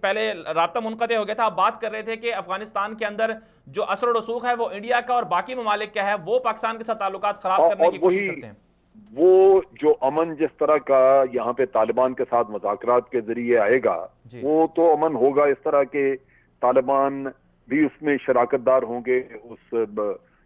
پہلے رابطہ منقطع ہو گیا تھا. آپ بات کر رہے تھے کہ افغانستان کے اندر جو اثر و رسوخ ہے وہ انڈیا کا اور باقی ممالک کا ہے, وہ پاکستان کے ساتھ تعلقات خراب کرنے کی کوشش کرتے ہیں. وہ جو امن جس طرح کا یہاں پہ طالبان کے ساتھ مذاکرات کے ذریعے آئے گا وہ تو امن ہوگا اس طرح کہ طالبان بھی اس میں شراکت دار ہوں گے اس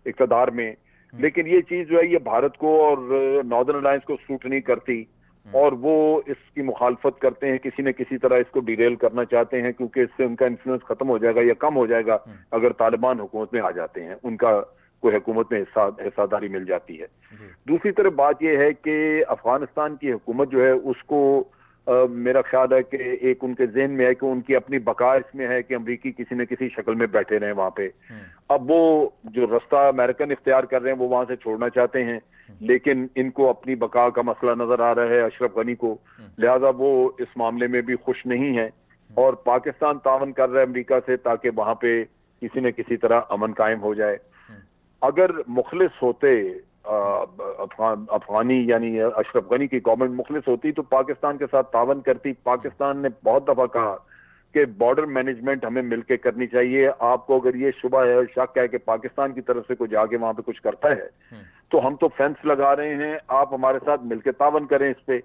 اقتدار میں, لیکن یہ چیز جو ہے یہ بھارت کو اور ناردرن الائنس کو سوٹ نہیں کرتی اور وہ اس کی مخالفت کرتے ہیں, کسی نہ کسی طرح اس کو ڈیریل کرنا چاہتے ہیں کیونکہ اس سے ان کا انفلوئنس ختم ہو جائے گا یا کم ہو جائے گا اگر طالبان حکومت میں آ جاتے ہیں, ان کا کوئی حکومت میں حصہ داری مل جاتی ہے. دوسری طرف بات یہ ہے کہ افغانستان کی حکومت جو ہے اس کو میرا خیال ہے کہ ایک ان کے ذہن میں ہے کہ ان کی اپنی بقا اس میں ہے کہ امریکی کسی نہ کسی شکل میں بیٹھے رہیں وہاں پہ. اب وہ جو رستہ امریکن اختیار کر رہے ہیں وہ وہاں سے چھوڑنا چاہتے ہیں, لیکن ان کو اپنی بقا کا مسئلہ نظر آ رہا ہے اشرف غنی کو, لہذا وہ اس معاملے میں بھی خوش نہیں ہے اور پاکستان تعاون کر رہا ہے امریکہ سے تاکہ وہاں پہ کسی نہ کسی طرح امن قائم ہو جائے. اگر مخلص ہوتے افغانی یعنی اشرف غنی کی گورنمنٹ مخلص ہوتی تو پاکستان کے ساتھ تعاون کرتی. پاکستان نے بہت دفعہ کہا کہ بارڈر مینجمنٹ ہمیں مل کے کرنی چاہیے. آپ کو اگر یہ شبہ ہے, شک ہے کہ پاکستان کی طرف سے کوئی جا کے وہاں پہ کچھ کرتا ہے تو ہم تو فینس لگا رہے ہیں, آپ ہمارے ساتھ مل کے تعاون کریں اس پہ.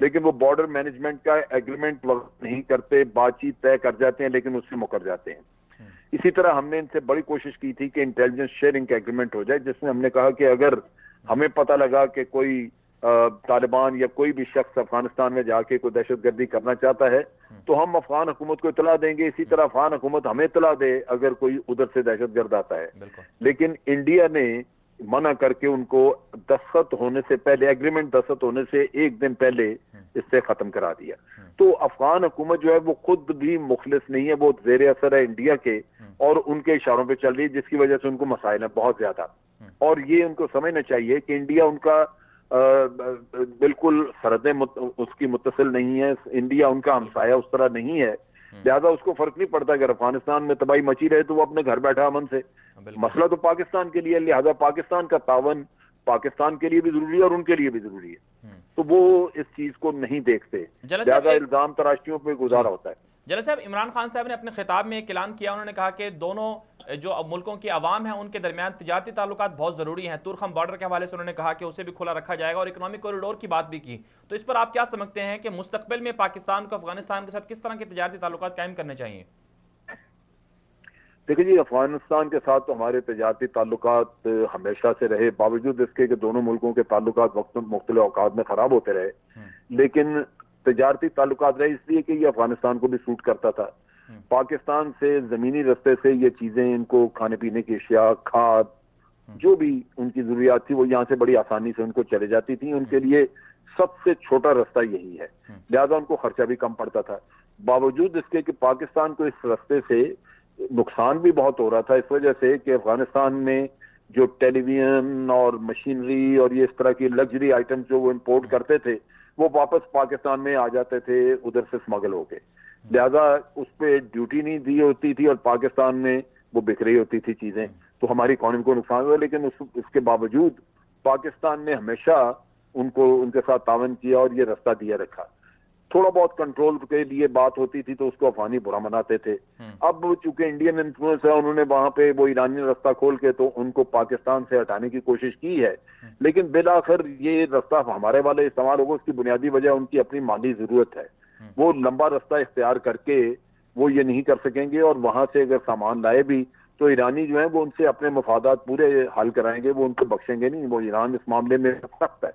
لیکن وہ بارڈر مینجمنٹ کا ایگریمنٹ نہیں کرتے, بات چیت طے کر جاتے ہیں لیکن اس سے مکر جاتے ہیں. اسی طرح ہم نے ان سے بڑی کوشش کی تھی کہ انٹیلیجنس شیئرنگ کا ایگریمنٹ ہو جائے, جس میں ہم نے کہا کہ اگر ہمیں پتہ لگا کہ کوئی طالبان یا کوئی بھی شخص افغانستان میں جا کے کوئی دہشت گردی کرنا چاہتا ہے تو ہم افغان حکومت کو اطلاع دیں گے, اسی طرح افغان حکومت ہمیں اطلاع دے اگر کوئی ادھر سے دہشت گرد آتا ہے. لیکن انڈیا نے منع کر کے ان کو دستخط ہونے سے پہلے, ایگریمنٹ دستخط ہونے سے ایک دن پہلے اس سے ختم کرا دیا. تو افغان حکومت جو ہے وہ خود بھی مخلص نہیں ہے, وہ زیر اثر ہے انڈیا کے اور ان کے اشاروں پہ چل رہی ہے, جس کی وجہ سے ان کو مسائل ہیں بہت زیادہ. اور یہ ان کو سمجھنا چاہیے کہ انڈیا ان کا بالکل سرحدیں اس کی متصل نہیں ہے, انڈیا ان کا ہمسایہ اس طرح نہیں ہے, لہذا اس کو فرق نہیں پڑتا اگر افغانستان میں تباہی مچی رہے تو وہ اپنے گھر بیٹھا امن سے. مسئلہ تو پاکستان کے لیے, لہذا پاکستان کا تعاون پاکستان کے لیے بھی ضروری ہے اور ان کے لیے بھی ضروری ہے. تو وہ اس چیز کو نہیں دیکھتے, لہذا الزام تراشیوں پہ گزارا ہوتا ہے. جنرل صاحب, عمران خان صاحب نے اپنے خطاب میں ایک اعلان کیا, انہوں نے کہا کہ دونوں جو ملکوں کی عوام ہیں ان کے درمیان تجارتی تعلقات بہت ضروری ہیں. تورخم بارڈر کے حوالے سے انہوں نے کہا کہ اسے بھی کھلا رکھا جائے گا اور اکنامک کوریڈور کی بات بھی کی. تو اس پر آپ کیا سمجھتے ہیں کہ مستقبل میں پاکستان کو افغانستان کے ساتھ کس طرح کے تجارتی تعلقات قائم کرنے چاہیے؟ دیکھیں جی, افغانستان کے ساتھ تو ہمارے تجارتی تعلقات ہمیشہ سے رہے, باوجود اس کے کہ دونوں ملکوں کے تعلقات مختلف اوقات میں خراب ہوتے رہے, لیکن تجارتی تعلقات رہے اس لیے کہ یہ افغانستان کو بھی سوٹ کرتا تھا. پاکستان سے زمینی رستے سے یہ چیزیں, ان کو کھانے پینے کی اشیاء, کھاد, جو بھی ان کی ضروریات تھی وہ یہاں سے بڑی آسانی سے ان کو چلے جاتی تھی. ان کے لیے سب سے چھوٹا رستہ یہی ہے, لہذا ان کو خرچہ بھی کم پڑتا تھا. باوجود اس کے کہ پاکستان کو اس رستے سے نقصان بھی بہت ہو رہا تھا, اس وجہ سے کہ افغانستان میں جو ٹیلی ویژن اور مشینری اور یہ اس طرح کی لگژری آئٹمز جو وہ امپورٹ کرتے تھے وہ واپس پاکستان میں آ جاتے تھے ادھر سے اسمگل ہو کے, لہذا اس پہ ڈیوٹی نہیں دی ہوتی تھی اور پاکستان میں وہ بک رہی ہوتی تھی چیزیں, تو ہماری اکانومی کو نقصان ہوا. لیکن اس کے باوجود پاکستان نے ہمیشہ ان کے ساتھ تعاون کیا اور یہ رستہ دیا رکھا. تھوڑا بہت کنٹرول کے لیے بات ہوتی تھی تو اس کو افغانی برا مناتے تھے. اب چونکہ انڈین انفلوئنس ہے, انہوں نے وہاں پہ وہ ایرانی راستہ کھول کے تو ان کو پاکستان سے ہٹانے کی کوشش کی ہے, لیکن بالآخر یہ رستہ ہمارے والے استعمال ہوگا. اس کی بنیادی وجہ ان کی اپنی مالی ضرورت ہے. وہ لمبا رستہ اختیار کر کے وہ یہ نہیں کر سکیں گے, اور وہاں سے اگر سامان لائے بھی تو ایرانی جو ہیں وہ ان سے اپنے مفادات پورے حل کرائیں گے, وہ ان کو بخشیں گے نہیں. وہ ایران اس معاملے میں سخت ہے,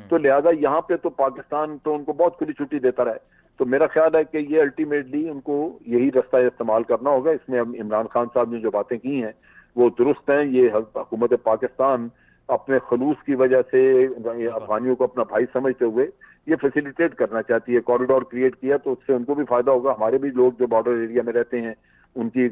تو لہذا یہاں پہ تو پاکستان تو ان کو بہت کھلی چھٹی دیتا رہا ہے. تو میرا خیال ہے کہ یہ الٹیمیٹلی ان کو یہی رستہ استعمال کرنا ہوگا. اس میں عمران خان صاحب نے جو باتیں کی ہیں وہ درست ہیں. یہ حکومت پاکستان اپنے خلوص کی وجہ سے افغانیوں کو اپنا بھائی سمجھتے ہوئے یہ فیسیلیٹیٹ کرنا چاہتی ہے, کوریڈور کریٹ کیا تو اس سے ان کو بھی فائدہ ہوگا. ہمارے بھی لوگ جو بارڈر ایریا میں رہتے ہیں ان کی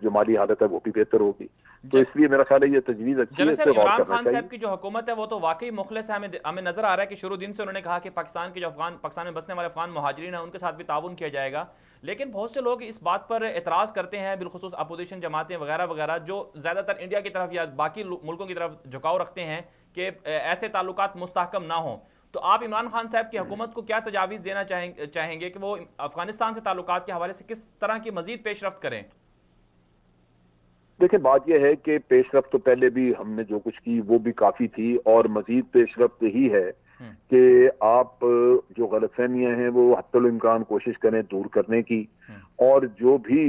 جو مالی حالت ہے وہ بھی بہتر ہوگی. تو اس لیے میرا خیال ہے یہ تجویز اچھی ہے, اس پہ غور کرنا چاہیے. عمران خان صاحب کی جو حکومت ہے وہ تو واقعی مخلص ہے. ہمیں نظر آ رہا ہے کہ شروع دن سے انہوں نے کہا کہ پاکستان کے جو پاکستان میں بسنے والے افغان مہاجرین ہیں ان کے ساتھ بھی تعاون کیا جائے گا. لیکن بہت سے لوگ اس بات پر اعتراض کرتے ہیں, بالخصوص اپوزیشن جماعتیں وغیرہ وغیرہ, جو زیادہ تر انڈیا کی طرف یا باقی ملکوں کی طرف جھکاؤ رکھتے ہیں کہ ایسے تعلقات مستحکم نہ ہوں. تو آپ عمران خان صاحب کی حکومت کو کیا تجاویز دینا چاہیں گے کہ وہ افغانستان سے تعلقات کے حوالے سے کس طرح کی مزید پیش رفت کریں؟ دیکھیں بات یہ ہے کہ پیش رفت تو پہلے بھی ہم نے جو کچھ کی وہ بھی کافی تھی، اور مزید پیش رفت یہی ہے کہ آپ جو غلط فہمیاں ہیں وہ حتی الامکان کوشش کریں دور کرنے کی، اور جو بھی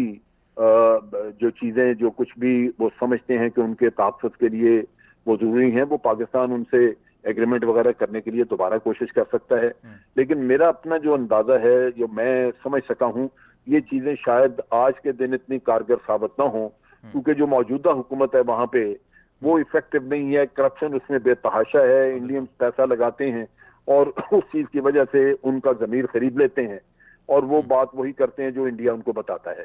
جو چیزیں جو کچھ بھی وہ سمجھتے ہیں کہ ان کے تحفظ کے لیے وہ ضروری ہیں، وہ پاکستان ان سے ایگریمنٹ وغیرہ کرنے کے لیے دوبارہ کوشش کر سکتا ہے۔ لیکن میرا اپنا جو اندازہ ہے، جو میں سمجھ سکا ہوں، یہ چیزیں شاید آج کے دن اتنی کارگر ثابت نہ ہوں، کیونکہ جو موجودہ حکومت ہے وہاں پہ وہ افیکٹو نہیں ہے، کرپشن اس میں بے تحاشا ہے، انڈینز پیسہ لگاتے ہیں اور اس چیز کی وجہ سے ان کا ضمیر خرید لیتے ہیں اور وہ بات وہی کرتے ہیں جو انڈیا ان کو بتاتا ہے۔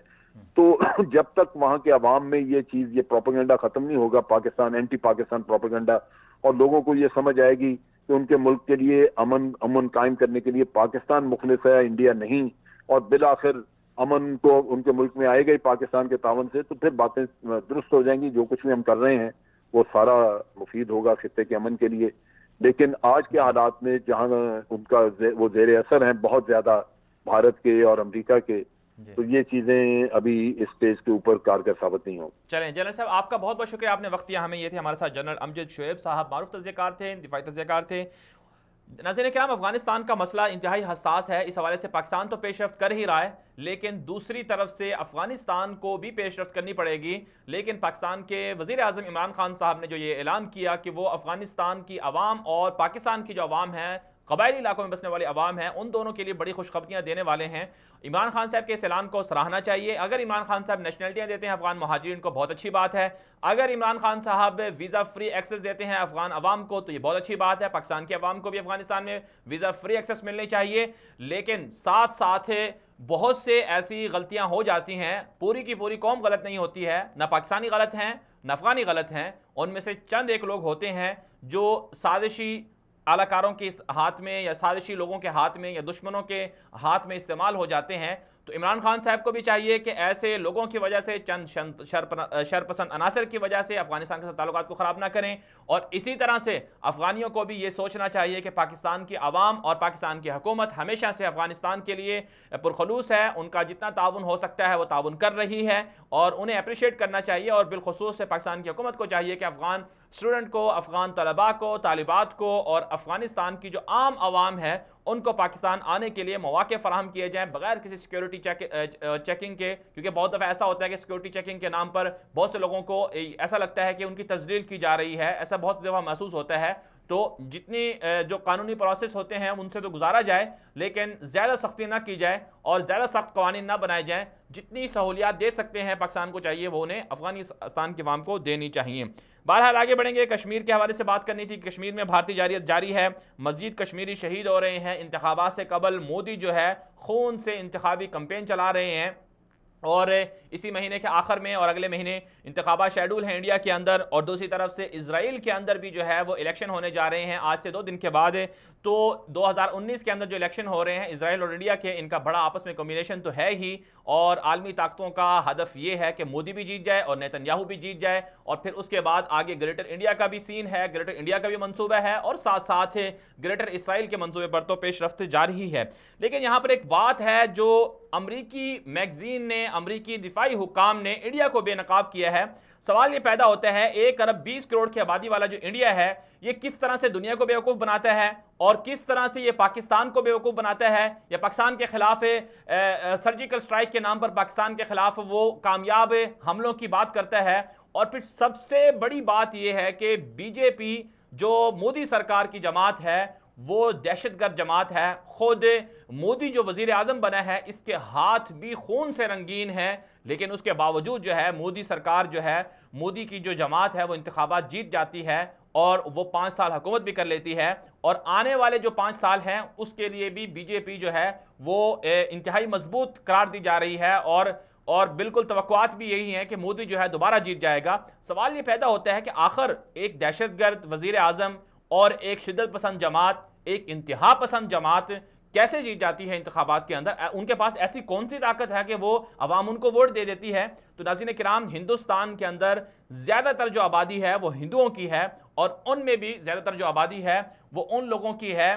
تو جب تک وہاں کے عوام میں یہ چیز، یہ پروپیگنڈا ختم نہیں ہوگا، پاکستان اینٹی پاکستان پروپیگنڈا، اور لوگوں کو یہ سمجھ آئے گی کہ ان کے ملک کے لیے امن قائم کرنے کے لیے پاکستان مخلص ہے، انڈیا نہیں، اور بالآخر امن تو ان کے ملک میں آئے گا ہی پاکستان کے تعاون سے، تو پھر باتیں درست ہو جائیں گی۔ جو کچھ بھی ہم کر رہے ہیں وہ سارا مفید ہوگا خطے کے امن کے لیے۔ لیکن آج کے حالات میں جہاں ان کا وہ زیر اثر ہیں بہت زیادہ بھارت کے اور امریکہ کے، تو یہ چیزیں ابھی اس سٹیج کے اوپر کارگر ثابت نہیں ہوں۔ چلیں جنرل صاحب، آپ کا بہت بہت شکریہ، آپ نے وقت دیا ہمیں۔ یہ تھے ہمارے ساتھ جنرل امجد شعیب صاحب، معروف تجزیہ کار تھے، دفاعی تجزیہ کار تھے۔ ناظرین کرام، افغانستان کا مسئلہ انتہائی حساس ہے، اس حوالے سے پاکستان تو پیش رفت کر ہی رہا ہے، لیکن دوسری طرف سے افغانستان کو بھی پیش رفت کرنی پڑے گی۔ لیکن پاکستان کے وزیر اعظم عمران خان صاحب نے جو یہ اعلان کیا کہ وہ افغانستان کی عوام اور پاکستان کی جو عوام ہے، قبائلی علاقوں میں بسنے والی عوام ہیں، ان دونوں کے لیے بڑی خوشخبریاں دینے والے ہیں۔ عمران خان صاحب کے اس اعلان کو سراہنا چاہیے۔ اگر عمران خان صاحب نیشنلٹیاں دیتے ہیں افغان مہاجرین کو، بہت اچھی بات ہے۔ اگر عمران خان صاحب ویزا فری ایکسس دیتے ہیں افغان عوام کو، تو یہ بہت اچھی بات ہے۔ پاکستان کے عوام کو بھی افغانستان میں ویزا فری ایکسس ملنی چاہیے، لیکن ساتھ ساتھ بہت سے ایسی غلطیاں ہو جاتی ہیں، پوری کی پوری قوم غلط نہیں ہوتی ہے، نہ پاکستانی غلط ہیں نہ افغانی غلط ہیں، ان میں سے چند ایک لوگ ہوتے ہیں جو سازشی اعلی کاروں کے ہاتھ میں یا سازشی لوگوں کے ہاتھ میں یا دشمنوں کے ہاتھ میں استعمال ہو جاتے ہیں۔ تو عمران خان صاحب کو بھی چاہیے کہ ایسے لوگوں کی وجہ سے، چند شرپسند عناصر کی وجہ سے افغانستان کے ساتھ تعلقات کو خراب نہ کریں، اور اسی طرح سے افغانیوں کو بھی یہ سوچنا چاہیے کہ پاکستان کی عوام اور پاکستان کی حکومت ہمیشہ سے افغانستان کے لیے پرخلوص ہے، ان کا جتنا تعاون ہو سکتا ہے وہ تعاون کر رہی ہے، اور انہیں اپریشیٹ کرنا چاہیے۔ اور بالخصوص سے پاکستان کی حکومت کو چاہیے کہ افغان اسٹوڈنٹ کو، افغان طلباء کو، طالبات کو اور افغانستان کی جو عام عوام ہے ان کو پاکستان آنے کے لیے مواقع فراہم کیے جائیں بغیر کسی سیکیورٹی چیکنگ کے، کیونکہ بہت دفعہ ایسا ہوتا ہے کہ سیکیورٹی چیکنگ کے نام پر بہت سے لوگوں کو ایسا لگتا ہے کہ ان کی تذلیل کی جا رہی ہے، ایسا بہت دفعہ محسوس ہوتا ہے۔ تو جتنی جو قانونی پروسیس ہوتے ہیں ان سے تو گزارا جائے، لیکن زیادہ سختی نہ کی جائے اور زیادہ سخت قوانین نہ بنائے جائیں۔ جتنی سہولیات دے سکتے ہیں پاکستان کو چاہیے وہ انہیں افغانستان کے عوام کو دینی چاہیے۔ بہرحال آگے بڑھیں گے، کشمیر کے حوالے سے بات کرنی تھی۔ کشمیر میں بھارتی جارحیت جاری ہے، مزید کشمیری شہید ہو رہے ہیں۔ انتخابات سے قبل مودی جو ہے خون سے انتخابی کمپین چلا رہے ہیں، اور اسی مہینے کے آخر میں اور اگلے مہینے انتخابات شیڈول ہیں انڈیا کے اندر، اور دوسری طرف سے اسرائیل کے اندر بھی جو ہے وہ الیکشن ہونے جا رہے ہیں آج سے 2 دن کے بعد۔ تو 2019 کے اندر جو الیکشن ہو رہے ہیں اسرائیل اور انڈیا کے، ان کا بڑا آپس میں کمبینیشن تو ہے ہی، اور عالمی طاقتوں کا ہدف یہ ہے کہ مودی بھی جیت جائے اور نیتن یاہو بھی جیت جائے، اور پھر اس کے بعد آگے گریٹر انڈیا کا بھی سین ہے، گریٹر انڈیا کا بھی منصوبہ ہے، اور ساتھ ساتھ گریٹر اسرائیل کے منصوبے پر تو پیش رفت جاری ہے۔ لیکن یہاں پر ایک بات ہے جو امریکی میگزین نے، امریکی دفاعی حکام نے انڈیا کو بے نقاب کیا ہے۔ سوال یہ پیدا ہوتا ہے 1 ارب 20 کروڑ کی آبادی والا جو انڈیا ہے، یہ کس طرح سے دنیا کو بیوقوف بناتا ہے، اور کس طرح سے یہ پاکستان کو بیوقوف بناتا ہے، یا پاکستان کے خلاف سرجیکل سٹرائک کے نام پر پاکستان کے خلاف وہ کامیاب حملوں کی بات کرتا ہے۔ اور پھر سب سے بڑی بات یہ ہے کہ بی جے پی جو مودی سرکار کی جماعت ہے وہ دہشت گرد جماعت ہے۔ خود مودی جو وزیر اعظم بنا ہے اس کے ہاتھ بھی خون سے رنگین ہے، لیکن اس کے باوجود جو ہے مودی سرکار جو ہے، مودی کی جو جماعت ہے وہ انتخابات جیت جاتی ہے، اور وہ 5 سال حکومت بھی کر لیتی ہے، اور آنے والے جو 5 سال ہیں اس کے لیے بھی بی جے پی جو ہے وہ انتہائی مضبوط قرار دی جا رہی ہے، اور بالکل توقعات بھی یہی ہیں کہ مودی جو ہے دوبارہ جیت جائے گا۔ سوال یہ پیدا ہوتا ہے کہ آخر ایک دہشت گرد وزیر اعظم اور ایک شدت پسند جماعت، ایک انتہا پسند جماعت کیسے جیت جاتی ہے انتخابات کے اندر؟ ان کے پاس ایسی کون سی طاقت ہے کہ وہ عوام ان کو ووٹ دے دیتی ہے؟ تو ناظرین کرام، ہندوستان کے اندر زیادہ تر جو آبادی ہے وہ ہندوؤں کی ہے، اور ان میں بھی زیادہ تر جو آبادی ہے وہ ان لوگوں کی ہے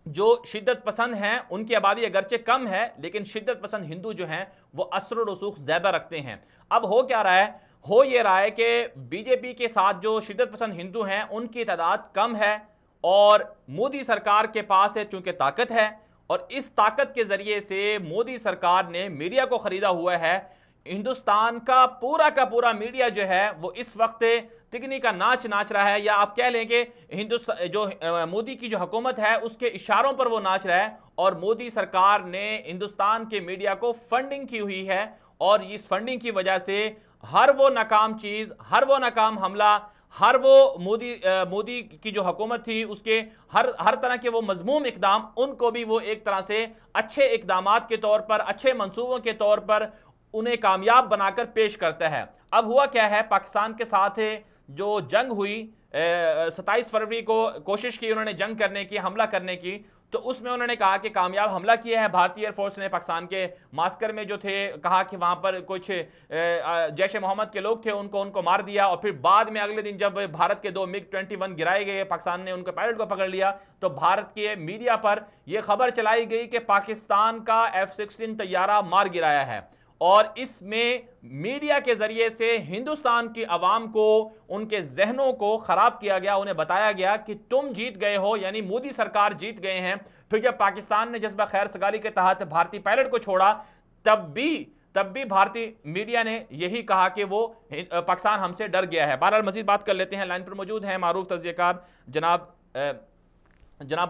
جو شدت پسند ہیں ان کی آبادی اگرچہ کم ہے لیکن شدت پسند ہندو جو ہیں وہ اثر و رسوخ زیادہ رکھتے ہیں۔ اب ہو کیا رہا ہے؟ ہو یہ رہا ہے کہ بی جے پی کے ساتھ جو شدت پسند ہندو ہیں ان کی تعداد کم ہے، اور مودی سرکار کے پاس ہے چونکہ طاقت ہے، اور اس طاقت کے ذریعے سے مودی سرکار نے میڈیا کو خریدا ہوا ہے۔ ہندوستان کا پورا میڈیا جو ہے وہ اس وقت تکنی کا ناچ ناچ رہا ہے، یا آپ کہہ لیں کہ جو مودی کی جو حکومت ہے اس کے اشاروں پر وہ ناچ رہا ہے، اور مودی سرکار نے ہندوستان کے میڈیا کو فنڈنگ کی ہوئی ہے، اور اس فنڈنگ کی وجہ سے ہر وہ ناکام چیز، ہر وہ ناکام حملہ، ہر وہ مودی کی جو حکومت تھی اس کے ہر طرح کے وہ مذموم اقدام، ان کو بھی وہ ایک طرح سے اچھے اقدامات کے طور پر، اچھے منصوبوں کے طور پر انہیں کامیاب بنا کر پیش کرتا ہے۔ اب ہوا کیا ہے، پاکستان کے ساتھ جو جنگ ہوئی 27 فروری کو کوشش کی انہوں نے جنگ کرنے کی، حملہ کرنے کی، تو اس میں انہوں نے کہا کہ کامیاب حملہ کیا ہے بھارتی ایئر فورس نے پاکستان کے ماسکر میں جو تھے، کہا کہ وہاں پر کچھ جیش محمد کے لوگ تھے ان کو مار دیا، اور پھر بعد میں اگلے دن جب بھارت کے 2 MiG-21 گرائے گئے، پاکستان نے ان کے پائلٹ کو پکڑ لیا، تو بھارت کے میڈیا پر یہ خبر چلائی گئی کہ پاکستان کا F-16 طیارہ مار گرایا ہے، اور اس میں میڈیا کے ذریعے سے ہندوستان کی عوام کو، ان کے ذہنوں کو خراب کیا گیا، انہیں بتایا گیا کہ تم جیت گئے ہو، یعنی مودی سرکار جیت گئے ہیں۔ پھر جب پاکستان نے جذبہ خیر سگالی کے تحت بھارتی پائلٹ کو چھوڑا، تب بھی بھارتی میڈیا نے یہی کہا کہ وہ پاکستان ہم سے ڈر گیا ہے۔ بہرحال مزید بات کر لیتے ہیں، لائن پر موجود ہیں معروف تجزیہ کار جناب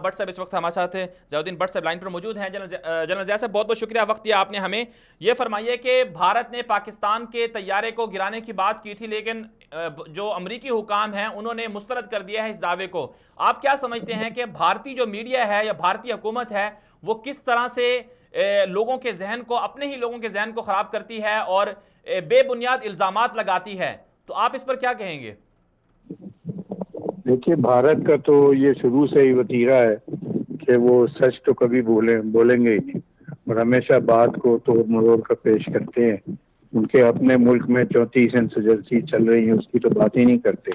بٹ صاحب، اس وقت ہمارے ساتھ ضیاء الدین بٹ صاحب لائن پر موجود ہیں۔ جنرل ضیاء صاحب، بہت بہت شکریہ وقت دیا آپ نے ہمیں۔ یہ فرمائیے کہ بھارت نے پاکستان کے طیارے کو گرانے کی بات کی تھی، لیکن جو امریکی حکام ہیں انہوں نے مسترد کر دیا ہے اس دعوے کو۔ آپ کیا سمجھتے ہیں کہ بھارتی جو میڈیا ہے یا بھارتی حکومت ہے وہ کس طرح سے لوگوں کے ذہن کو، اپنے ہی لوگوں کے ذہن کو خراب کرتی ہے اور بے بنیاد الزامات لگاتی ہے؟ تو آپ اس پر کیا کہیں گے؟ دیکھیے، بھارت کا تو یہ شروع سے ہی وتیرہ ہے کہ وہ سچ تو کبھی بولیں گے ہی نہیں، اور ہمیشہ بات کو توڑ مروڑ کر پیش کرتے ہیں۔ ان کے اپنے ملک میں 34 انسرجنسی چل رہی ہیں، اس کی تو بات ہی نہیں کرتے،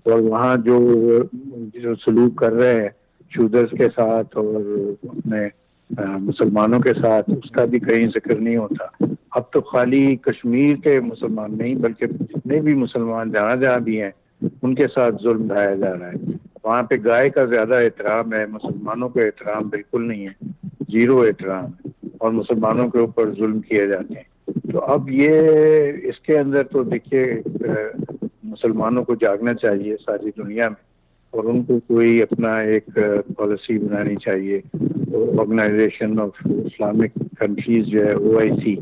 اور وہاں جو سلوک کر رہے ہیں شودرز کے ساتھ اور اپنے مسلمانوں کے ساتھ، اس کا بھی کہیں ذکر نہیں ہوتا۔ اب تو خالی کشمیر کے مسلمان نہیں بلکہ جتنے بھی مسلمان جہاں بھی ہیں ان کے ساتھ ظلم ڈھایا جا رہا ہے۔ وہاں پہ گائے کا زیادہ احترام ہے، مسلمانوں کا احترام بالکل نہیں ہے، 0 احترام ہے، اور مسلمانوں کے اوپر ظلم کیے جاتے ہیں۔ تو اب یہ اس کے اندر تو دیکھیے مسلمانوں کو جاگنا چاہیے ساری دنیا میں، اور ان کو کوئی اپنا ایک پالیسی بنانی چاہیے۔ آرگنائزیشن آف اسلامک کنٹریز جو ہے OIC،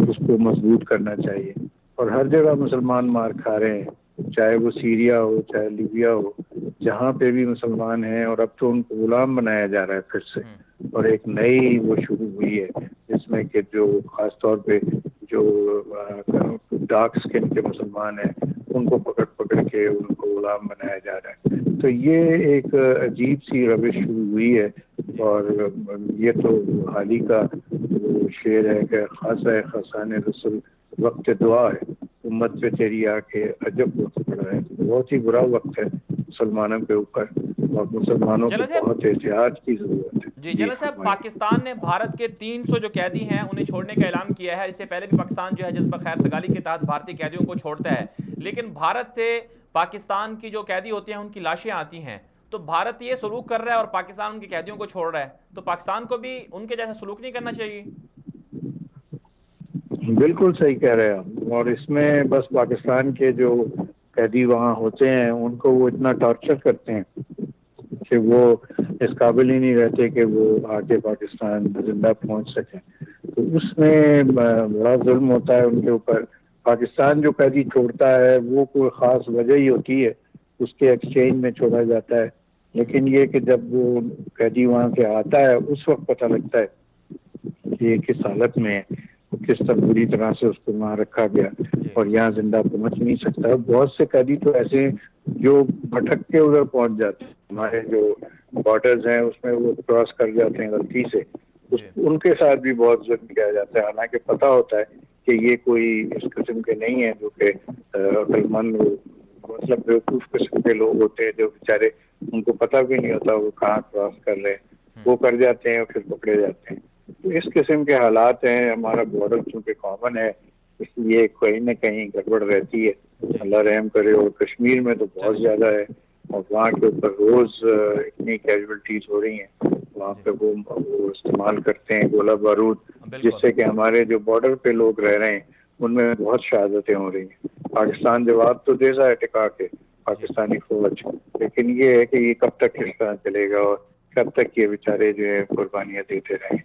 اس کو مضبوط کرنا چاہیے۔ اور ہر جگہ مسلمان مار کھا رہے ہیں، چاہے وہ سیریا ہو، چاہے لیبیا ہو، جہاں پہ بھی مسلمان ہیں، اور اب تو ان کو غلام بنایا جا رہا ہے پھر سے۔ اور ایک نئی وہ شروع ہوئی ہے جس میں کہ جو خاص طور پہ جو ڈارک سکن کے مسلمان ہیں ان کو پکڑ کے ان کو غلام بنایا جا رہا ہے۔ تو یہ ایک عجیب سی روش شروع ہوئی ہے، اور یہ تو حال ہی کا وہ شعر ہے کہ خاصہ خاصان رسول وقت دعا ہے، امت پہ تیری آ کے عجب وقت پڑا ہے۔ بہت ہی برا وقت ہے مسلمانوں کے اوپر، اور مسلمانوں کو بہت احتیاط کی ضرورت ہے۔ جی جنرل صاحب، پاکستان نے بھارت کے 300 جو قیدی ہیں انہیں چھوڑنے کا اعلان کیا ہے۔ اس سے پہلے بھی پاکستان جو ہے جذبہ خیر سگالی کے تحت بھارتی قیدیوں کو چھوڑتا ہے، لیکن بھارت سے پاکستان کی جو قیدی ہوتے ہیں ان کی لاشیں آتی ہیں، تو بھارت یہ سلوک کر رہا ہے اور پاکستان ان کے قیدیوں کو چھوڑ رہا ہے، تو پاکستان کو بھی ان کے جیسا سلوک نہیں کرنا چاہیے؟ بالکل صحیح کہہ رہے ہیں آپ، اور اس میں بس پاکستان کے جو قیدی وہاں ہوتے ہیں ان کو وہ اتنا ٹارچر کرتے ہیں کہ وہ اس قابل ہی نہیں رہتے کہ وہ آ کے پاکستان زندہ پہنچ سکیں۔ تو اس میں بڑا ظلم ہوتا ہے ان کے اوپر۔ پاکستان جو قیدی چھوڑتا ہے وہ کوئی خاص وجہ ہی ہوتی ہے، اس کے ایکسچینج میں چھوڑا جاتا ہے، لیکن یہ کہ جب وہ قیدی وہاں سے آتا ہے اس وقت پتہ لگتا ہے کہ یہ کس حالت میں ہے، کس طرح بری طرح سے اس کو وہاں رکھا گیا، اور یہاں زندہ پہنچ نہیں سکتا۔ بہت سے قیدی تو ایسے ہیں جو بھٹک کے ادھر پہنچ جاتے ہیں، ہمارے جو بارڈرز ہیں اس میں وہ کراس کر جاتے ہیں غلطی سے، ان کے ساتھ بھی بہت ظلم کیا جاتا ہے، حالانکہ پتہ ہوتا ہے کہ یہ کوئی اس قسم کے نہیں ہیں جو کہ عقل مند، مطلب بیوقوف قسم کے لوگ ہوتے ہیں جو بیچارے ان کو پتہ بھی نہیں ہوتا وہ کہاں کراس کر رہے ہیں۔ وہ کر جاتے ہیں اور پھر پکڑے جاتے ہیں. تو اس قسم کے حالات ہیں. ہمارا بارڈر چونکہ کامن ہے اس لیے کہیں نہ کہیں گڑبڑ رہتی ہے. اللہ رحم کرے. اور کشمیر میں تو بہت زیادہ ہے اور وہاں کے اوپر روز اتنی کیجویلٹیز ہو رہی ہیں. وہاں پہ وہ استعمال کرتے ہیں گولہ بارود جس سے کہ ہمارے جو بارڈر پہ لوگ رہ رہے ہیں ان میں بہت شہادتیں ہو رہی ہیں. پاکستان جواب تو دے رہا ہے ٹکا کے پاکستانی فوج, لیکن یہ ہے کہ یہ کب تک اس طرح چلے گا اور کب تک یہ بیچارے جو ہے قربانیاں دیتے رہیں.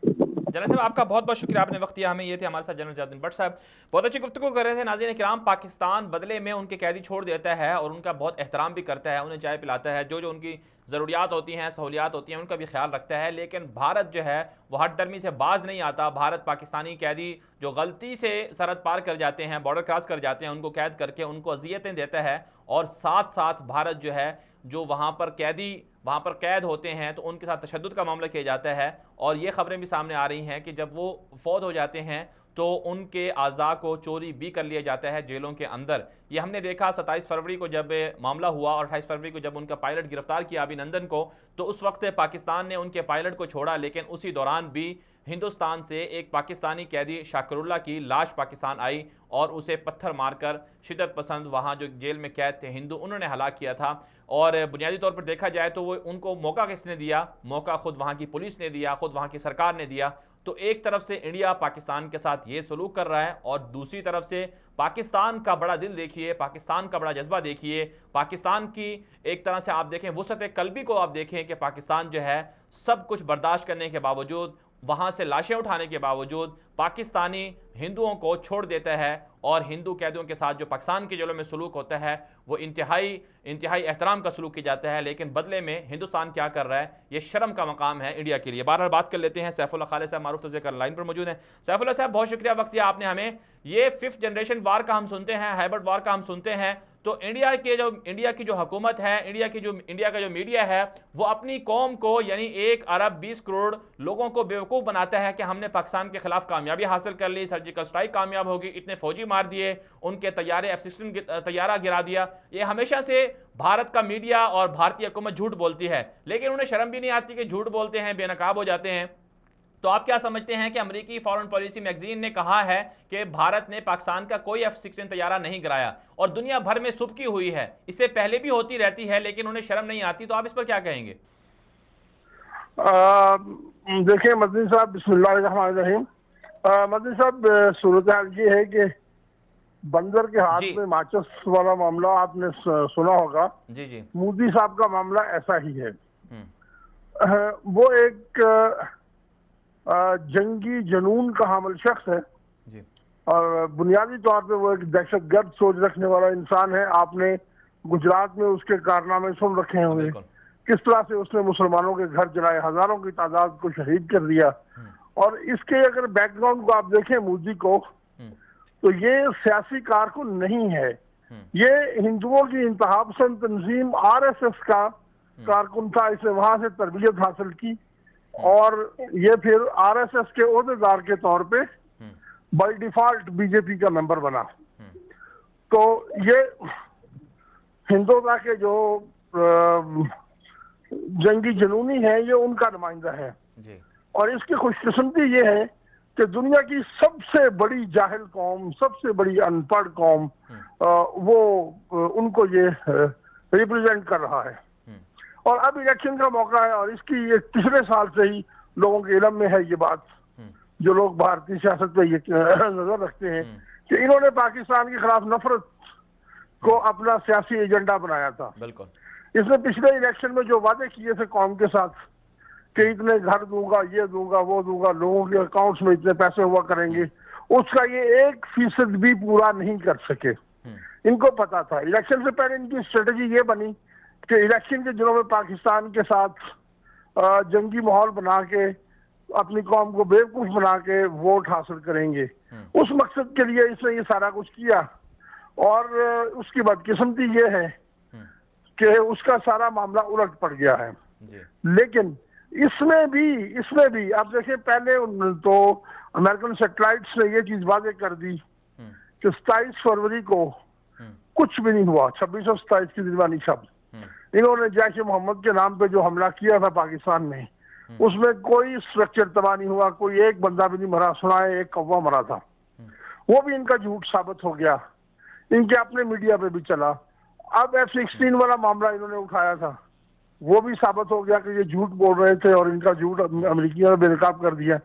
جنرل صاحب آپ کا بہت بہت شکریہ, آپ نے وقت دیا ہمیں. یہ تھے ہمارے ساتھ جنرل ضیاء الدین بٹ صاحب, بہت اچھی گفتگو کر رہے تھے. ناظرین کرام, پاکستان بدلے میں ان کے قیدی چھوڑ دیتا ہے اور ان کا بہت احترام بھی کرتا ہے, انہیں چائے پلاتا ہے, جو ان کی ضروریات ہوتی ہیں, سہولیات ہوتی ہیں, ان کا بھی خیال رکھتا ہے. لیکن بھارت جو ہے وہ ہٹ درمی سے باز نہیں آتا. بھارت پاکستانی قیدی جو غلطی سے سرحد پار کر جاتے ہیں, بارڈر کراس کر جاتے ہیں, ان کو قید کر کے ان کو اذیتیں دیتا ہے. اور ساتھ ساتھ بھارت جو ہے جو وہاں پر قید ہوتے ہیں تو ان کے ساتھ تشدد کا معاملہ کیا جاتا ہے. اور یہ خبریں بھی سامنے آ رہی ہیں کہ جب وہ فوت ہو جاتے ہیں تو ان کے اعضاء کو چوری بھی کر لیا جاتا ہے جیلوں کے اندر. یہ ہم نے دیکھا 27 فروری کو جب معاملہ ہوا اور 28 فروری کو جب ان کا پائلٹ گرفتار کیا ابھینندن کو, تو اس وقت پاکستان نے ان کے پائلٹ کو چھوڑا, لیکن اسی دوران بھی ہندوستان سے ایک پاکستانی قیدی شاکر اللہ کی لاش پاکستان آئی اور اسے پتھر مار کر شدت پسند وہاں جو جیل میں قید تھے ہندو, انہوں نے ہلاک کیا تھا. اور بنیادی طور پر دیکھا جائے تو وہ ان کو موقع کس نے دیا؟ موقع خود وہاں کی پولیس نے دیا, خود وہاں کی سرکار نے دیا. تو ایک طرف سے انڈیا پاکستان کے ساتھ یہ سلوک کر رہا ہے اور دوسری طرف سے پاکستان کا بڑا دل دیکھیے, پاکستان کا بڑا جذبہ دیکھیے, پاکستان کی ایک طرح سے آپ دیکھیں وسعت قلبی کو آپ دیکھیں کہ پاکستان جو ہے سب کچھ برداشت کرنے کے باوجود, وہاں سے لاشیں اٹھانے کے باوجود پاکستانی ہندوؤں کو چھوڑ دیتا ہے. اور ہندو قیدیوں کے ساتھ جو پاکستان کے جیلوں میں سلوک ہوتا ہے وہ انتہائی احترام کا سلوک کیا جاتا ہے. لیکن بدلے میں ہندوستان کیا کر رہا ہے, یہ شرم کا مقام ہے انڈیا کے لیے. بہرحال بات کر لیتے ہیں سیف اللہ خالد صاحب, معروف تجزیہ کار لائن پر موجود ہیں. سیف اللہ صاحب بہت شکریہ, وقت دیا آپ نے ہمیں. یہ 5th جنریشن وار کا ہم سنتے ہیں, ہائبرڈ وار کا ہم سنتے ہیں, تو انڈیا کی جو حکومت ہے, انڈیا کا جو میڈیا ہے, وہ اپنی قوم کو یعنی 1 ارب 20 کروڑ لوگوں کو بیوقوف بناتا ہے کہ ہم نے پاکستان کے خلاف کامیابی حاصل کر لی, سرجیکل سٹرائک کامیاب ہوگی, اتنے فوجی مار دیے, ان کے طیارے F-16 طیارہ گرا دیا. یہ ہمیشہ سے بھارت کا میڈیا اور بھارتی حکومت جھوٹ بولتی ہے, لیکن انہیں شرم بھی نہیں آتی کہ جھوٹ بولتے ہیں, بے نقاب ہو جاتے ہیں. تو آپ کیا سمجھتے ہیں کہ امریکی فارن پالیسی میگزین نے کہا ہے کہ بھارت نے پاکستان کا کوئی F-16 طیارہ نہیں گرایا اور دنیا بھر میں سبکی ہوئی ہے, اس سے پہلے بھی ہوتی رہتی ہے لیکن انہیں شرم نہیں آتی, تو آپ اس پر کیا کہیں گے؟ دیکھیں مدنی صاحب, بسم اللہ الرحمن الرحیم. مدنی صاحب صورتحال یہ ہے کہ بندر کے ہاتھ میں ماچس والا معاملہ آپ نے سنا ہوگا. جی مودی صاحب کا معاملہ ایسا ہی ہے. وہ ایک جنگی جنون کا حامل شخص ہے اور بنیادی طور پہ وہ ایک دہشت گرد سوچ رکھنے والا انسان ہے. آپ نے گجرات میں اس کے کارنامے سن رکھے ہوں گے, کس طرح سے اس نے مسلمانوں کے گھر جلائے, ہزاروں کی تعداد کو شہید کر دیا. اور اس کے اگر بیک گراؤنڈ کو آپ دیکھیں مودی کو, تو یہ سیاسی کارکن نہیں ہے, یہ ہندوؤں کی انتہا پسند تنظیم RSS کا کارکن تھا. اس نے وہاں سے تربیت حاصل کی اور یہ پھر RSS کے عہدیدار کے طور پہ بائی ڈیفالٹ BJP کا ممبر بنا. تو یہ ہندوتا کے جو جنگی جنونی ہے یہ ان کا نمائندہ ہے. اور اس کی خوش قسمتی یہ ہے کہ دنیا کی سب سے بڑی جاہل قوم, سب سے بڑی ان پڑھ قوم, وہ ان کو یہ ریپرزینٹ کر رہا ہے. اور اب الیکشن کا موقع ہے اور اس کی یہ پچھلے سال سے ہی لوگوں کے علم میں ہے یہ بات, جو لوگ بھارتی سیاست پہ یہ نظر رکھتے ہیں کہ انہوں نے پاکستان کے خلاف نفرت کو اپنا سیاسی ایجنڈا بنایا تھا. اس نے پچھلے الیکشن میں جو وعدے کیے تھے قوم کے ساتھ کہ اتنے گھر دوں گا, یہ دوں گا, وہ دوں گا, لوگوں کے اکاؤنٹس میں اتنے پیسے ہوا کریں گے, اس کا یہ 1% بھی پورا نہیں کر سکے. ان کو پتا تھا. الیکشن سے پہلے ان کی اسٹریٹجی یہ بنی کہ الیکشن کے دنوں میں پاکستان کے ساتھ جنگی ماحول بنا کے اپنی قوم کو بیوقوف بنا کے ووٹ حاصل کریں گے. اس مقصد کے لیے اس نے یہ سارا کچھ کیا اور اس کی بدقسمتی یہ ہے کہ اس کا سارا معاملہ الٹ پڑ گیا ہے. لیکن اس میں بھی آپ دیکھیں, پہلے تو امریکن سیٹلائٹس نے یہ چیز واضح کر دی کہ 27 فروری کو کچھ بھی نہیں ہوا. 2627 کی دیوانی شب انہوں نے جیش محمد کے نام پہ جو حملہ کیا تھا پاکستان میں, اس میں کوئی اسٹرکچر تباہ نہیں ہوا, کوئی ایک بندہ بھی نہیں مرا, سنائے ایک کوا مرا تھا. وہ بھی ان کا جھوٹ ثابت ہو گیا, ان کے اپنے میڈیا پہ بھی چلا. اب F-16 والا معاملہ انہوں نے اٹھایا تھا, وہ بھی ثابت ہو گیا کہ یہ جھوٹ بول رہے تھے اور ان کا جھوٹ امریکیوں نے بے نقاب کر دیا.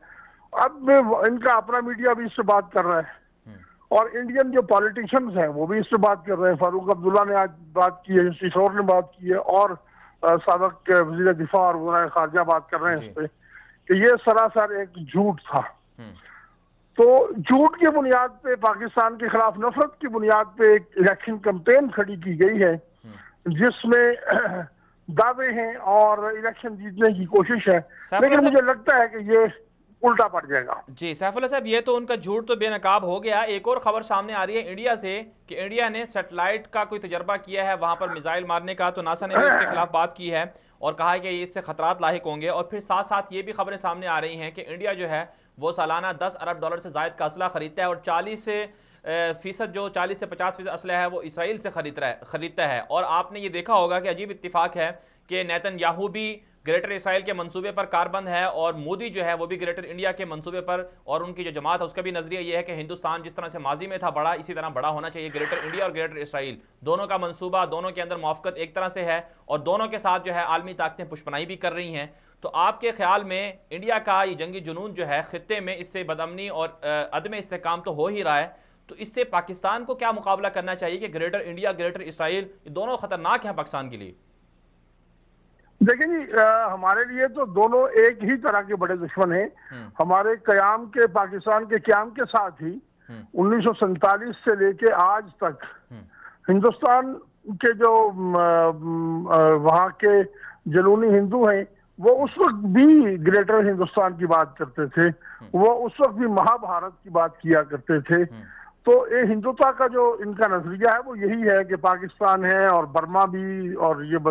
اب ان کا اپنا میڈیا بھی اس سے بات کر رہا ہے, اور انڈین جو پالیٹیشنز ہیں وہ بھی اس سے بات کر رہے ہیں. فاروق عبداللہ نے آج بات کی ہے, کشور نے بات کی ہے, اور سابق وزیر دفاع اور وزیر خارجہ بات کر رہے ہیں اس پہ کہ یہ سراسر ایک جھوٹ تھا. تو جھوٹ کی بنیاد پہ پاکستان کے خلاف نفرت کی بنیاد پہ ایک الیکشن کمپین کھڑی کی گئی ہے جس میں دعوے ہیں اور الیکشن جیتنے کی کوشش ہے, لیکن مجھے لگتا ہے کہ یہ الٹا پڑ جائے گا. جی سیف اللہ صاحب, یہ تو ان کا جھوٹ تو بے نقاب ہو گیا. ایک اور خبر سامنے آ رہی ہے انڈیا سے کہ انڈیا نے سیٹلائٹ کا کوئی تجربہ کیا ہے وہاں پر میزائل مارنے کا, تو ناسا نے بھی اس کے خلاف بات کی ہے اور کہا ہے کہ اس سے خطرات لاحق ہوں گے. اور پھر ساتھ ساتھ یہ بھی خبریں سامنے آ رہی ہیں کہ انڈیا جو ہے وہ سالانہ $10 ارب سے زائد کا اسلحہ خریدتا ہے, اور 40% جو 40 سے 50% اسلحہ ہے وہ اسرائیل سے خریدتا ہے. اور آپ نے یہ دیکھا ہوگا کہ عجیب اتفاق ہے کہ نیتن یاہو بھی گریٹر اسرائیل کے منصوبے پر کاربند ہے, اور مودی جو ہے وہ بھی گریٹر انڈیا کے منصوبے پر, اور ان کی جو جماعت ہے اس کا بھی نظریہ یہ ہے کہ ہندوستان جس طرح سے ماضی میں تھا بڑا, اسی طرح بڑا ہونا چاہیے. گریٹر انڈیا اور گریٹر اسرائیل دونوں کا منصوبہ, دونوں کے اندر موافقت ایک طرح سے ہے, اور دونوں کے ساتھ جو ہے عالمی طاقتیں پشپنائی بھی کر رہی ہیں. تو آپ کے خیال میں انڈیا کا یہ جنگی جنون جو ہے خطے میں اس سے بدامنی اور عدم استحکام تو ہو ہی رہا ہے, تو اس سے پاکستان کو کیا مقابلہ کرنا چاہیے کہ گریٹر انڈیا گریٹر اسرائیل یہ دونوں خطرناک ہیں پاکستان کے لیے؟ دیکھیں جی, ہمارے لیے تو دونوں ایک ہی طرح کے بڑے دشمن ہیں. ہمارے قیام کے, پاکستان کے قیام کے ساتھ ہی 1947 سے لے کے آج تک ہندوستان کے جو وہاں کے جنونی ہندو ہیں وہ اس وقت بھی گریٹر ہندوستان کی بات کرتے تھے, وہ اس وقت بھی مہا بھارت کی بات کیا کرتے تھے. تو یہ ہندوتا کا جو ان کا نظریہ ہے وہ یہی ہے کہ پاکستان ہے اور برما بھی اور یہ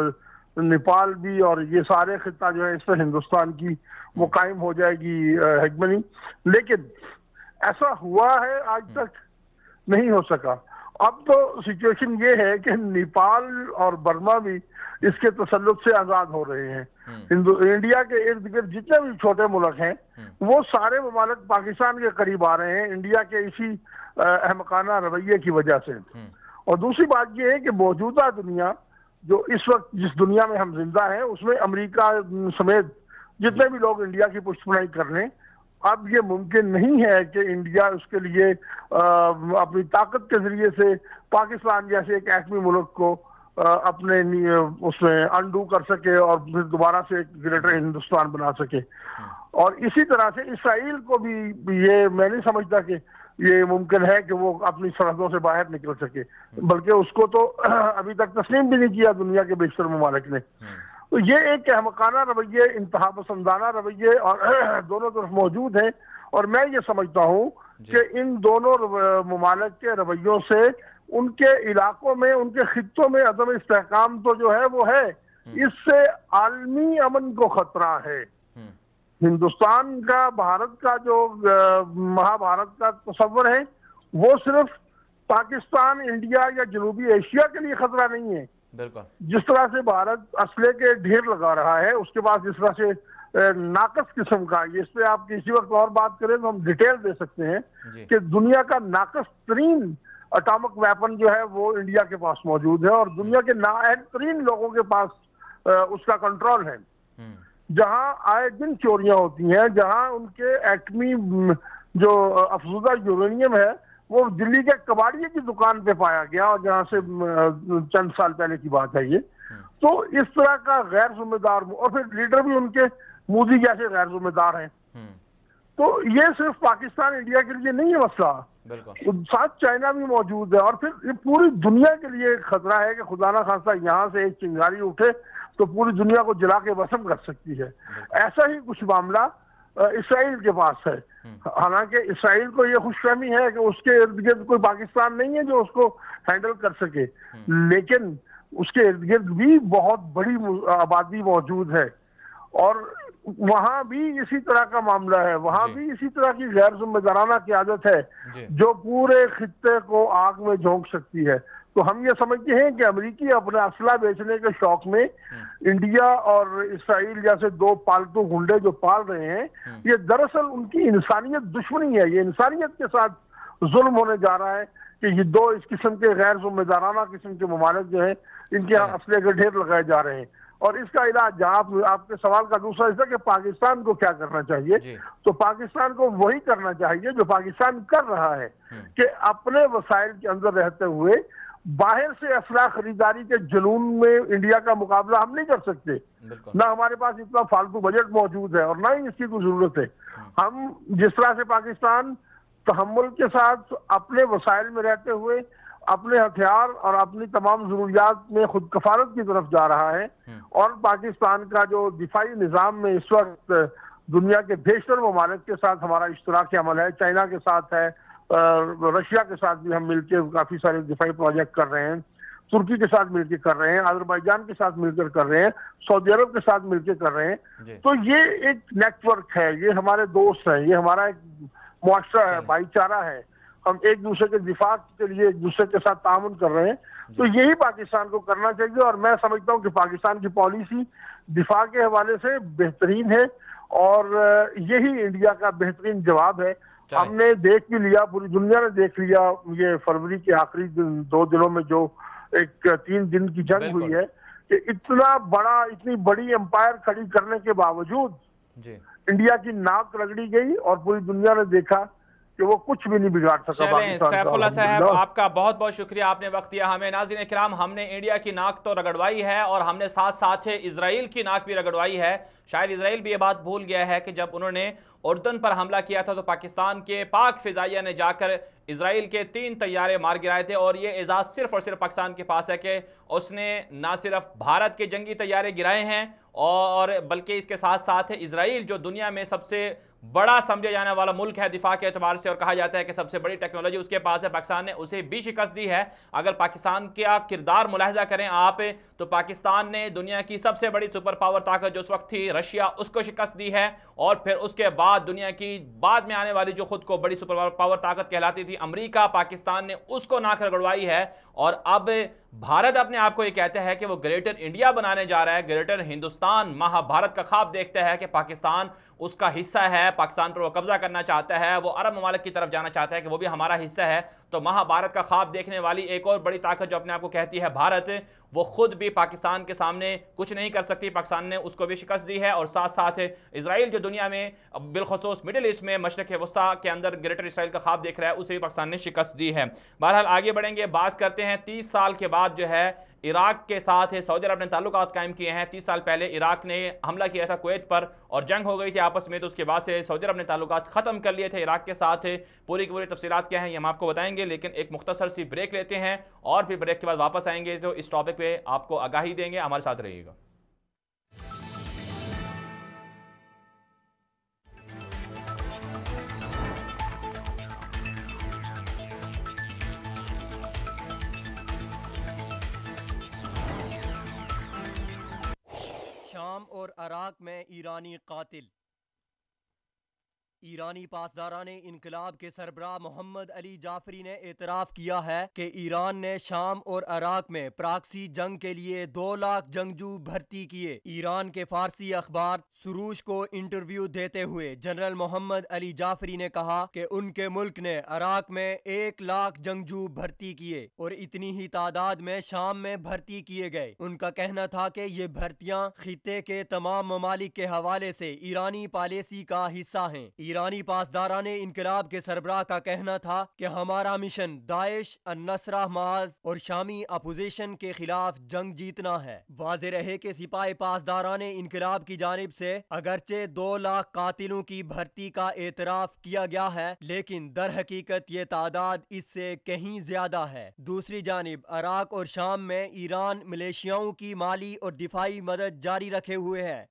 نیپال بھی اور یہ سارے خطہ جو ہے اس پہ ہندوستان کی وہ قائم ہو جائے گی ہیگمنی. لیکن ایسا ہوا ہے آج تک نہیں ہو سکا. اب تو سچویشن یہ ہے کہ نیپال اور برما بھی اس کے تسلط سے آزاد ہو رہے ہیں. انڈیا کے ارد گرد جتنے بھی چھوٹے ملک ہیں وہ سارے ممالک پاکستان کے قریب آ رہے ہیں انڈیا کے اسی احمقانہ رویے کی وجہ سے. اور دوسری بات یہ ہے کہ موجودہ دنیا جو اس وقت جس دنیا میں ہم زندہ ہیں اس میں امریکہ سمیت جتنے بھی لوگ انڈیا کی پشتپنائی کر رہے ہیں, اب یہ ممکن نہیں ہے کہ انڈیا اس کے لیے اپنی طاقت کے ذریعے سے پاکستان جیسے ایک ایٹمی ملک کو اپنے اس میں انڈو کر سکے اور پھر دوبارہ سے ایک گریٹر ہندوستان بنا سکے. اور اسی طرح سے اسرائیل کو بھی یہ میں نہیں سمجھتا کہ یہ ممکن ہے کہ وہ اپنی سرحدوں سے باہر نکل سکے, بلکہ اس کو تو ابھی تک تسلیم بھی نہیں کیا دنیا کے بیشتر ممالک نے. تو یہ ایک احمقانہ رویے, انتہا پسندانہ رویے اور دونوں طرف موجود ہیں, اور میں یہ سمجھتا ہوں کہ ان دونوں ممالک کے رویوں سے ان کے علاقوں میں, ان کے خطوں میں عدم استحکام تو جو ہے وہ ہے, اس سے عالمی امن کو خطرہ ہے. ہندوستان کا بھارت کا جو مہا بھارت کا تصور ہے وہ صرف پاکستان, انڈیا یا جنوبی ایشیا کے لیے خطرہ نہیں ہے. جس طرح سے بھارت اسلحے کے ڈھیر لگا رہا ہے, اس کے بعد جس طرح سے ناقص قسم کا, اس پہ آپ کسی وقت اور بات کریں تو ہم ڈیٹیل دے سکتے ہیں کہ دنیا کا ناقص ترین اٹامک ویپن جو ہے وہ انڈیا کے پاس موجود ہے, اور دنیا کے نااہل ترین لوگوں کے پاس اس کا کنٹرول ہے. جہاں آئے دن چوریاں ہوتی ہیں, جہاں ان کے ایٹمی جو افزودہ یورینیم ہے وہ دلی کے کباڑیے کی دکان پہ پایا گیا, اور جہاں سے چند سال پہلے کی بات ہے یہ. تو اس طرح کا غیر ذمہ دار, اور پھر لیڈر بھی ان کے مودی جیسے غیر ذمہ دار ہیں. تو یہ صرف پاکستان انڈیا کے لیے نہیں ہے مسئلہ, ساتھ چائنا بھی موجود ہے, اور پھر پوری دنیا کے لیے خطرہ ہے کہ خدا نہ خواستہ یہاں سے ایک چنگاری اٹھے تو پوری دنیا کو جلا کے وسم کر سکتی ہے. ایسا ہی کچھ معاملہ اسرائیل کے پاس ہے. حالانکہ اسرائیل کو یہ خوش فہمی ہے کہ اس کے ارد گرد کوئی پاکستان نہیں ہے جو اس کو ہینڈل کر سکے, لیکن اس کے ارد گرد بھی بہت بڑی آبادی موجود ہے, اور وہاں بھی اسی طرح کا معاملہ ہے, وہاں بھی اسی طرح کی غیر ذمہ دارانہ قیادت ہے جو پورے خطے کو آگ میں جھونک سکتی ہے. تو ہم یہ سمجھتے ہیں کہ امریکی اپنا اسلحہ بیچنے کے شوق میں انڈیا اور اسرائیل جیسے دو پالتو گنڈے جو پال رہے ہیں، یہ دراصل ان کی انسانیت دشمنی ہے، یہ انسانیت کے ساتھ ظلم ہونے جا رہا ہے کہ یہ دو اس قسم کے غیر ذمہ دارانہ قسم کے ممالک جو ہیں ان کے اسلحے کے ڈھیر لگائے جا رہے ہیں۔ اور اس کا علاج جہاں آپ کے سوال کا دوسرا حصہ کہ پاکستان کو کیا کرنا چاہیے، تو پاکستان کو وہی کرنا چاہیے جو پاکستان کر رہا ہے کہ اپنے وسائل کے اندر رہتے ہوئے باہر سے اسلحہ خریداری کے جنون میں انڈیا کا مقابلہ ہم نہیں کر سکتے، نہ ہمارے پاس اتنا فالتو بجٹ موجود ہے اور نہ ہی اس کی کوئی ضرورت ہے۔ ہم جس طرح سے پاکستان تحمل کے ساتھ اپنے وسائل میں رہتے ہوئے اپنے ہتھیار اور اپنی تمام ضروریات میں خود کفالت کی طرف جا رہا ہے، اور پاکستان کا جو دفاعی نظام میں اس وقت دنیا کے بیشتر ممالک کے ساتھ ہمارا اشتراک عمل ہے، چائنا کے ساتھ ہے، رشیا کے ساتھ بھی ہم مل کے کافی سارے دفاعی پروجیکٹ کر رہے ہیں، ترکی کے ساتھ مل کے کر رہے ہیں، آذربائیجان کے ساتھ مل کر کر رہے ہیں، سعودی عرب کے ساتھ مل کے کر رہے ہیں۔ تو یہ ایک نیٹ ورک ہے، یہ ہمارے دوست ہیں، یہ ہمارا ایک معاشرہ ہے، بھائی چارہ ہے، ہم ایک دوسرے کے دفاع کے لیے ایک دوسرے کے ساتھ تعاون کر رہے ہیں۔ تو یہی پاکستان کو کرنا چاہیے، اور میں سمجھتا ہوں کہ پاکستان کی پالیسی دفاع کے حوالے سے بہترین ہے، اور یہی انڈیا کا بہترین جواب ہے۔ ہم نے دیکھ بھی لیا، پوری دنیا نے دیکھ لیا، یہ فروری کے آخری 2 دنوں میں جو ایک 3 دن کی جنگ ہوئی ہے، کہ اتنی بڑی امپائر کھڑی کرنے کے باوجود انڈیا کی ناک رگڑی گئی، اور پوری دنیا نے دیکھا کہ وہ کچھ بھی نہیں بگاڑ سکا۔ چلیں سیف اللہ صاحب، آپ کا بہت بہت شکریہ، آپ نے وقت دیا ہمیں۔ ناظرین کرام، ہم نے انڈیا کی ناک تو رگڑوائی ہے، اور ہم نے ساتھ ساتھ اسرائیل کی ناک بھی رگڑوائی ہے۔ شاید اسرائیل بھی یہ بات بھول گیا ہے کہ جب انہوں نے اردن پر حملہ کیا تھا تو پاکستان کے پاک فضائیہ نے جا کر اسرائیل کے 3 طیارے مار گرائے تھے، اور یہ اعزاز صرف اور صرف پاکستان کے پاس ہے کہ اس نے نہ صرف بھارت کے جنگی طیارے گرائے ہیں، اور بلکہ اس کے ساتھ ساتھ اسرائیل جو دنیا میں سب سے بڑا سمجھا جانے والا ملک ہے دفاع کے اعتبار سے، اور کہا جاتا ہے کہ سب سے بڑی ٹیکنالوجی اس کے پاس ہے، پاکستان نے اسے بھی شکست دی ہے۔ اگر پاکستان کا کردار ملاحظہ کریں آپ، تو پاکستان نے دنیا کی سب سے بڑی سپر پاور طاقت جو اس وقت تھی رشیا، اس کو شکست دی ہے، اور پھر اس کے بعد دنیا کی بعد میں آنے والی جو خود کو بڑی سپر پاور طاقت کہلاتی تھی امریکہ، پاکستان نے اس کو ناک رگڑوائی ہے۔ اور اب بھارت اپنے آپ کو یہ کہتا ہے کہ وہ گریٹر انڈیا بنانے جا رہا ہے، گریٹر ہندوستان، مہا بھارت کا خواب دیکھتا ہے کہ پاکستان اس کا حصہ ہے، پاکستان پر وہ قبضہ کرنا چاہتا ہے، وہ عرب ممالک کی طرف جانا چاہتا ہے کہ وہ بھی ہمارا حصہ ہے۔ تو مہا بھارت کا خواب دیکھنے والی ایک اور بڑی طاقت جو اپنے آپ کو کہتی ہے بھارت، وہ خود بھی پاکستان کے سامنے کچھ نہیں کر سکتی، پاکستان نے اس کو بھی شکست دی ہے۔ اور ساتھ ساتھ اسرائیل جو دنیا میں بالخصوص مڈل ایسٹ میں مشرق وسطیٰ کے اندر گریٹر اسرائیل کا خواب دیکھ رہا ہے، اسے بھی پاکستان نے شکست دی ہے۔ بہرحال آگے بڑھیں گے، بات کرتے ہیں 30 سال کے بعد جو ہے عراق کے ساتھ سعودی عرب نے تعلقات قائم کیے ہیں۔ 30 سال پہلے عراق نے حملہ کیا تھا کویت پر اور جنگ ہو گئی تھی آپس میں، تو اس کے بعد سے سعودی عرب نے تعلقات ختم کر لیے تھے عراق کے ساتھ۔ پوری کی پوری تفصیلات کیا ہیں یہ ہم آپ کو بتائیں گے، لیکن ایک مختصر سی بریک لیتے ہیں، اور پھر بریک کے بعد واپس آئیں گے تو اس ٹاپک پہ آپ کو آگاہی دیں گے، ہمارے ساتھ رہیے گا۔ شام اور عراق میں ایرانی قاتل۔ ایرانی پاسداران انقلاب کے سربراہ محمد علی جعفری نے اعتراف کیا ہے کہ ایران نے شام اور عراق میں پراکسی جنگ کے لیے 2 لاکھ جنگجو بھرتی کیے۔ ایران کے فارسی اخبار سروش کو انٹرویو دیتے ہوئے جنرل محمد علی جعفری نے کہا کہ ان کے ملک نے عراق میں 1 لاکھ جنگجو بھرتی کیے اور اتنی ہی تعداد میں شام میں بھرتی کیے گئے۔ ان کا کہنا تھا کہ یہ بھرتیاں خطے کے تمام ممالک کے حوالے سے ایرانی پالیسی کا حصہ ہیں۔ ایرانی پاسداران انقلاب کے سربراہ کا کہنا تھا کہ ہمارا مشن داعش، النصرہ معاذ اور شامی اپوزیشن کے خلاف جنگ جیتنا ہے۔ واضح رہے کہ سپاہی پاسداران انقلاب کی جانب سے اگرچہ 2 لاکھ قاتلوں کی بھرتی کا اعتراف کیا گیا ہے، لیکن در حقیقت یہ تعداد اس سے کہیں زیادہ ہے۔ دوسری جانب عراق اور شام میں ایران ملیشیاؤں کی مالی اور دفاعی مدد جاری رکھے ہوئے ہے۔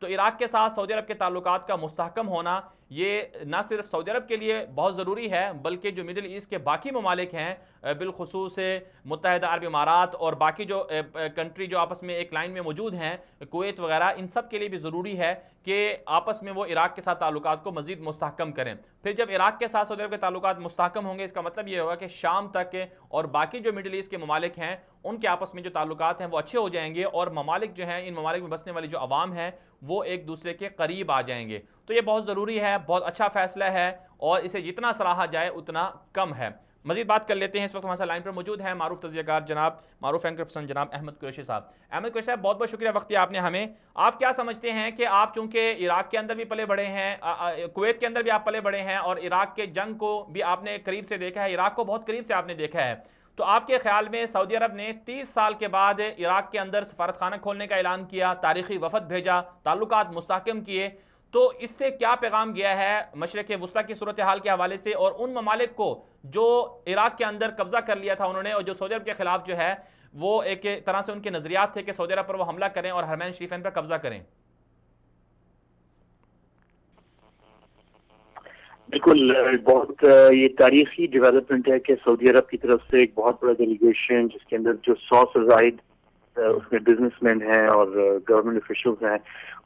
تو عراق کے ساتھ سعودی عرب کے تعلقات کا مستحکم ہونا یہ نہ صرف سعودی عرب کے لیے بہت ضروری ہے بلکہ جو مڈل ایسٹ کے باقی ممالک ہیں بالخصوص متحدہ عرب امارات اور باقی جو کنٹری جو آپس میں ایک لائن میں موجود ہیں کویت وغیرہ، ان سب کے لیے بھی ضروری ہے کہ آپس میں وہ عراق کے ساتھ تعلقات کو مزید مستحکم کریں۔ پھر جب عراق کے ساتھ سعودی عرب کے تعلقات مستحکم ہوں گے، اس کا مطلب یہ ہوگا کہ شام تک اور باقی جو مڈل ایسٹ کے ممالک ہیں ان کے آپس میں جو تعلقات ہیں وہ اچھے ہو جائیں گے، اور ممالک جو ہیں ان ممالک میں بسنے والی جو عوام ہیں وہ ایک دوسرے کے قریب آ جائیں گے۔ تو یہ بہت ضروری ہے، بہت اچھا فیصلہ ہے، اور اسے جتنا سراہا جائے اتنا کم ہے۔ مزید بات کر لیتے ہیں، اس وقت ہمارے ساتھ لائن پر موجود ہیں معروف تجزیہ کار جناب، معروف اینکر پرسن جناب احمد قریشی صاحب۔ احمد قریشی صاحب، بہت بہت شکریہ وقت دیا آپ نے ہمیں۔ آپ کیا سمجھتے ہیں کہ آپ چونکہ عراق کے اندر بھی پلے بڑے ہیں، کویت کے اندر بھی آپ پلے بڑے ہیں، اور عراق کے جنگ کو بھی آپ نے قریب سے دیکھا ہے، عراق کو بہت قریب سے آپ نے دیکھا ہے، تو آپ کے خیال میں سعودی عرب نے 30 سال کے بعد عراق کے اندر سفارت خانہ کھولنے کا اعلان کیا، تاریخی وفد بھیجا، تعلقات مستحکم کیے، تو اس سے کیا پیغام گیا ہے مشرق وسطیٰ کی صورتحال کے حوالے سے، اور ان ممالک کو جو عراق کے اندر قبضہ کر لیا تھا انہوں نے، اور جو سعودی عرب کے خلاف جو ہے وہ ایک طرح سے ان کے نظریات تھے کہ سعودی عرب پر وہ حملہ کریں اور حرمین شریفین پر قبضہ کریں؟ بالکل، بہت یہ تاریخی ڈیولپمنٹ ہے کہ سعودی عرب کی طرف سے ایک بہت بڑا ڈیلیگیشن جس کے اندر جو 100 سے زائد اس میں بزنس مین ہیں اور گورنمنٹ افیشلز ہیں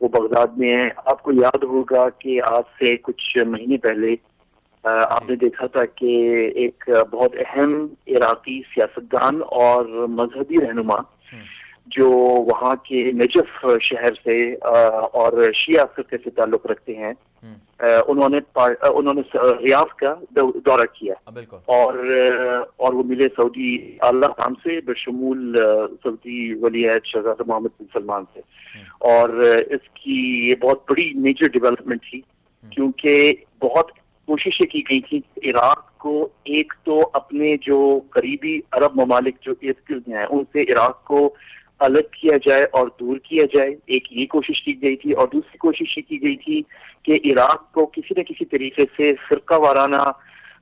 وہ بغداد میں ہیں۔ آپ کو یاد ہوگا کہ آج سے کچھ مہینے پہلے آپ نے دیکھا تھا کہ ایک بہت اہم عراقی سیاستدان اور مذہبی رہنما جو وہاں کے نجف شہر سے اور شیعہ فرقے سے تعلق رکھتے ہیں، انہوں نے ریاض کا دورہ کیا اور وہ ملے سعودی اعلیٰ حکام سے بشمول سعودی ولی عہد شہزادہ محمد بن سلمان سے، اور اس کی یہ بہت بڑی میجر ڈیولپمنٹ تھی کیونکہ بہت کوششیں کی گئی تھی عراق کو ایک تو اپنے جو قریبی عرب ممالک جو ارد گرد ہیں ان سے عراق کو الگ کیا جائے اور دور کیا جائے، ایک یہ کوشش کی گئی تھی، اور دوسری کوشش یہ کی گئی تھی کہ عراق کو کسی نہ کسی طریقے سے فرقہ وارانہ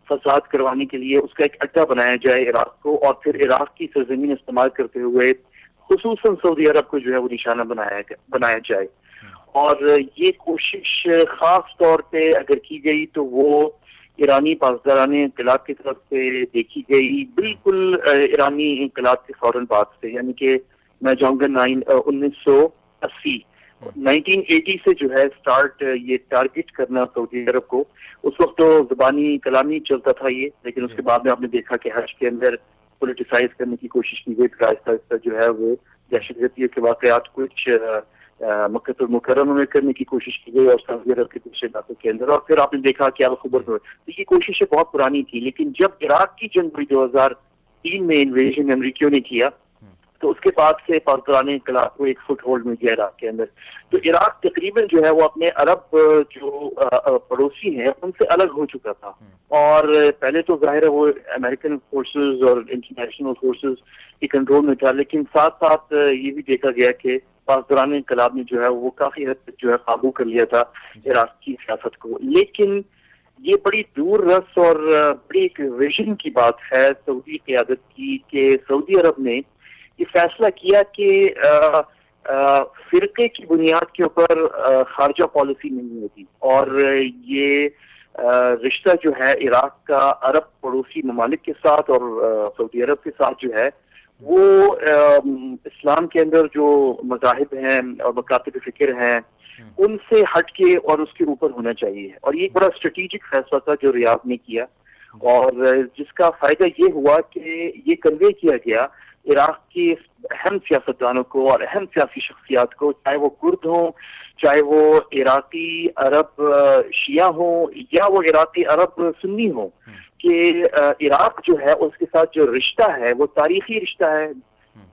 فساد کروانے کے لیے اس کا ایک اڈا بنایا جائے عراق کو، اور پھر عراق کی سرزمین استعمال کرتے ہوئے خصوصاً سعودی عرب کو جو ہے وہ نشانہ بنایا جائے۔ اور یہ کوشش خاص طور پہ اگر کی گئی تو وہ ایرانی پاسداران انقلاب کی طرف سے دیکھی گئی، بالکل ایرانی انقلاب کے فوراً بعد سے، یعنی کہ میں جاؤں گا 1980 سے جو ہے سٹارٹ یہ ٹارگٹ کرنا سعودی عرب کو۔ اس وقت تو زبانی کلامی چلتا تھا یہ، لیکن اس کے بعد میں آپ نے دیکھا کہ حج کے اندر پولیٹیسائز کرنے کی کوشش کی گئی، آہستہ آہستہ جو ہے وہ دہشت گردی کے واقعات کچھ مکہ المکرمہ میں کرنے کی کوشش کی گئی اور سعودی عرب کے دوسرے علاقوں کے اندر، اور پھر آپ نے دیکھا کہ الخبر میں تو یہ کوششیں بہت پرانی تھی، لیکن جب عراق کی جنگ ہوئی 2003 میں انویژن امریکیوں نے کیا تو اس کے بعد سے پاسداران انقلاب کو ایک فٹ ہولڈ مل گیا عراق کے اندر۔ تو عراق تقریباً جو ہے وہ اپنے عرب جو پڑوسی ہیں ان سے الگ ہو چکا تھا، اور پہلے تو ظاہر ہے وہ امریکن فورسز اور انٹرنیشنل فورسز کی کنٹرول میں تھا، لیکن ساتھ ساتھ یہ بھی دیکھا گیا کہ پاسداران انقلاب نے جو ہے وہ کافی حد تک جو ہے قابو کر لیا تھا عراق کی سیاست کو۔ لیکن یہ بڑی دور رس اور بڑی ایک ویژن کی بات ہے سعودی قیادت کی کہ سعودی عرب نے یہ فیصلہ کیا کہ فرقے کی بنیاد کے اوپر خارجہ پالیسی نہیں ہوتی، اور یہ رشتہ جو ہے عراق کا عرب پڑوسی ممالک کے ساتھ اور سعودی عرب کے ساتھ جو ہے وہ اسلام کے اندر جو مذاہب ہیں اور مکاتب فکر ہیں ان سے ہٹ کے اور اس کے اوپر ہونا چاہیے، اور یہ بڑا اسٹریٹجک فیصلہ تھا جو ریاض نے کیا، اور جس کا فائدہ یہ ہوا کہ یہ کنوے کیا گیا عراق کے اہم سیاستدانوں کو اور اہم سیاسی شخصیات کو، چاہے وہ کرد ہوں، چاہے وہ عراقی عرب شیعہ ہوں یا وہ عراقی عرب سنی ہوں، کہ عراق جو ہے اس کے ساتھ جو رشتہ ہے وہ تاریخی رشتہ ہے۔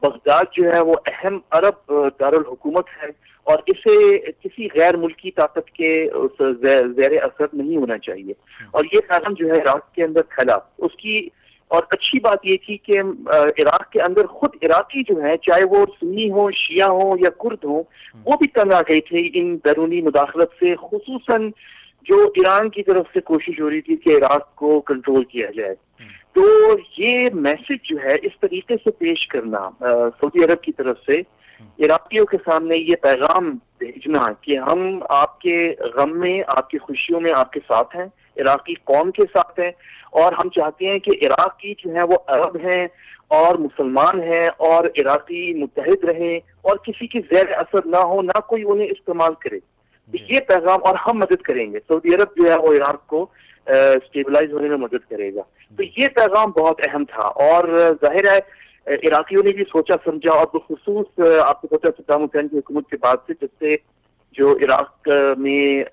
بغداد جو ہے وہ اہم عرب دارالحکومت ہے، اور اسے کسی غیر ملکی طاقت کے زیر اثر نہیں ہونا چاہیے، اور یہ پیغام جو ہے عراق کے اندر پھیلا۔ اس کی اور اچھی بات یہ تھی کہ عراق کے اندر خود عراقی جو ہیں، چاہے وہ سنی ہوں، شیعہ ہوں یا کرد ہوں، وہ بھی تنگ آ گئے تھے ان بیرونی مداخلت سے، خصوصاً جو ایران کی طرف سے کوشش ہو رہی تھی کہ عراق کو کنٹرول کیا جائے۔ تو یہ میسج جو ہے اس طریقے سے پیش کرنا سعودی عرب کی طرف سے عراقیوں کے سامنے یہ پیغام بھیجنا کہ ہم آپ کے غم میں، آپ کی خوشیوں میں آپ کے ساتھ ہیں، عراقی قوم کے ساتھ ہیں، اور ہم چاہتے ہیں کہ عراقی جو ہیں وہ عرب ہیں اور مسلمان ہیں، اور عراقی متحد رہیں اور کسی کی زیر اثر نہ ہو، نہ کوئی انہیں استعمال کرے. یہ پیغام، اور ہم مدد کریں گے. سعودی عرب جو ہے وہ عراق کو اسٹیبلائز ہونے میں مدد کرے گا. تو یہ پیغام بہت اہم تھا، اور ظاہر ہے عراقیوں نے بھی سوچا سمجھا، اور بخصوص آپ کو پتہ صدام حسین کی حکومت کے بعد سے، جس سے جو عراق میں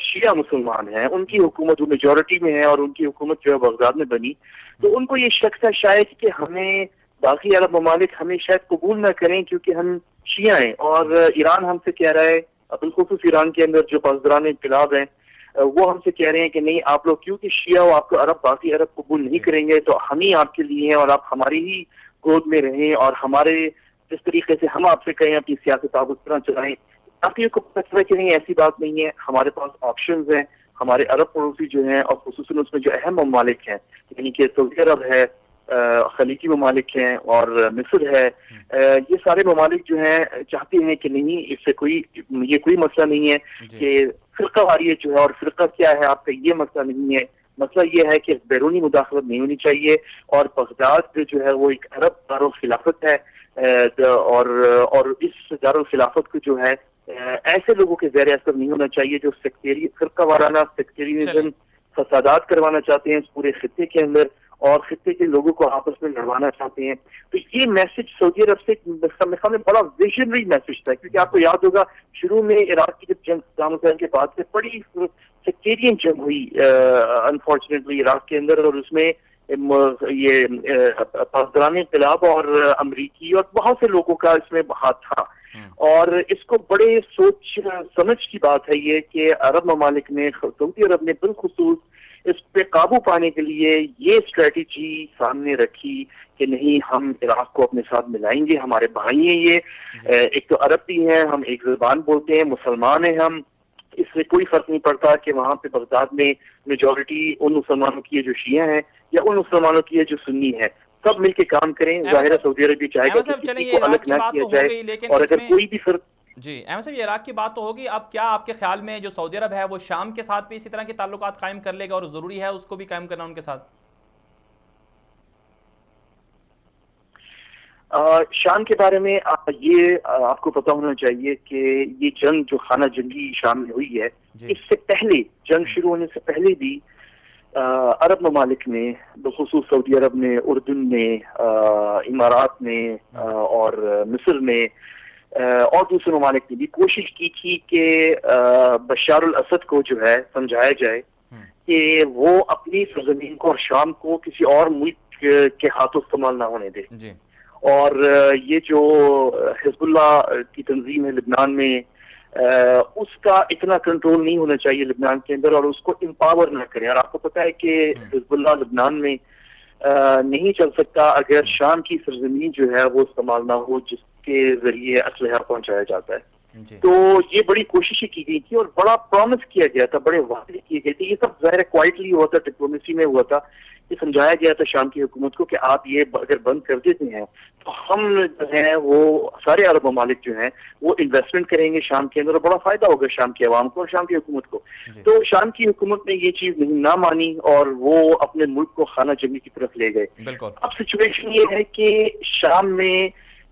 شیعہ مسلمان ہیں ان کی حکومت وہ میجورٹی میں ہے، اور ان کی حکومت جو ہے بغداد میں بنی، تو ان کو یہ شک تھا شاید کہ ہمیں باقی عرب ممالک ہمیں شاید قبول نہ کریں کیونکہ ہم شیعہ ہیں، اور ایران ہم سے کہہ رہا ہے، بالخصوص ایران کے اندر جو پاسداران انقلاب ہیں وہ ہم سے کہہ رہے ہیں کہ نہیں، آپ لوگ کیونکہ شیعہ ہو، آپ کو عرب باقی عرب قبول نہیں کریں گے، تو ہم ہی آپ کے لیے ہیں، اور آپ ہماری ہی گود میں رہیں، اور ہمارے جس طریقے سے ہم آپ سے کہیں اپنی سیاست آپ اس طرح چلائیں. باقیوں کو پتہ چلا کہ نہیں، ایسی بات نہیں ہے، ہمارے پاس آپشنز ہیں. ہمارے عرب پڑوسی جو ہیں، اور خصوصاً اس میں جو اہم ممالک ہیں، یعنی کہ سعودی عرب ہے، خلیجی ممالک ہیں، اور مصر ہے، یہ سارے ممالک جو ہیں چاہتے ہیں کہ نہیں، اس سے یہ کوئی مسئلہ نہیں ہے کہ فرقہ واریت جو ہے، اور فرقہ کیا ہے آپ کا، یہ مسئلہ نہیں ہے. مسئلہ یہ ہے کہ بیرونی مداخلت نہیں ہونی چاہیے، اور بغداد جو ہے وہ ایک عرب دارالخلافت ہے، اور اس دارالخلافت کو جو ہے ایسے لوگوں کے زیر اثر نہیں ہونا چاہیے جو فرقہ وارانہ سیکٹریزم فسادات کروانا چاہتے ہیں اس پورے خطے کے اندر، اور خطے کے لوگوں کو آپس میں لڑوانا چاہتے ہیں. تو یہ میسج سعودی عرب سے میں بڑا ویژنری میسج تھا، کیونکہ آپ کو یاد ہوگا شروع میں عراق کی جب جنگ صدام حسین کے بعد سے بڑی سیکٹیرین جنگ ہوئی انفارچونیٹلی عراق کے اندر، اور اس میں یہ پاسداران انقلاب اور امریکی اور بہت سے لوگوں کا اس میں ہاتھ تھا. اور اس کو بڑے سوچ سمجھ کی بات ہے یہ کہ عرب ممالک نے، سعودی عرب نے بالخصوص اس پہ قابو پانے کے لیے یہ اسٹریٹجی سامنے رکھی کہ نہیں، ہم عراق کو اپنے ساتھ ملائیں گے، ہمارے بھائی ہیں یہ، ایک تو عرب بھی ہیں، ہم ایک زبان بولتے ہیں، مسلمان ہیں ہم، اس سے کوئی فرق نہیں پڑتا کہ وہاں پہ بغداد میں میجورٹی ان مسلمانوں کی ہے جو شیعہ ہیں یا ان مسلمانوں کی ہے جو سنی ہے، سب مل کے کام کریں. ظاہر ہے سعودی عرب بھی چاہے گا کہ کسی کو الگ نہ کیا جائے، اور اگر کوئی بھی فرق. جی احمد صاحب، یہ عراق کی بات تو ہوگی، اب کیا آپ کے خیال میں جو سعودی عرب ہے وہ شام کے ساتھ بھی اسی طرح کے تعلقات قائم کر لے گا، اور ضروری ہے اس کو بھی قائم کرنا ان کے ساتھ؟ شام کے بارے میں یہ آپ کو پتہ ہونا چاہیے کہ یہ جنگ جو خانہ جنگی شام میں ہوئی ہے، اس سے پہلے، جنگ شروع ہونے سے پہلے بھی عرب ممالک نے، بخصوص سعودی عرب نے، اردن نے، امارات نے، اور مصر نے، اور دوسرے ممالک نے بھی کوشش کی تھی کہ بشار الاسد کو جو ہے سمجھایا جائے کہ وہ اپنی سرزمین کو اور شام کو کسی اور ملک کے ہاتھوں استعمال نہ ہونے دے. اور یہ جو حزب اللہ کی تنظیم ہے لبنان میں، اس کا اتنا کنٹرول نہیں ہونا چاہیے لبنان کے اندر، اور اس کو امپاور نہ کریں. اور آپ کو پتہ ہے کہ حزب اللہ لبنان میں نہیں چل سکتا اگر شام کی سرزمین جو ہے وہ استعمال نہ ہو جس کے ذریعے اسلحہ پہنچایا جاتا ہے. تو یہ بڑی کوششیں کی گئی تھی اور بڑا پرومس کیا گیا تھا، بڑے وعدے کیے گئے تھے. یہ سب ظاہر کوائٹلی ہوا تھا، ڈپلومیسی میں ہوا تھا. یہ سمجھایا گیا تھا شام کی حکومت کو کہ آپ یہ اگر بند کر دیتے ہیں تو ہم جو ہیں وہ سارے عرب ممالک جو ہیں وہ انویسٹمنٹ کریں گے شام کے اندر، اور بڑا فائدہ ہوگا شام کی عوام کو اور شام کی حکومت کو. تو شام کی حکومت نے یہ چیز نہ مانی اور وہ اپنے ملک کو خانہ جنگی کی طرف لے گئے. اب سچویشن یہ ہے کہ شام میں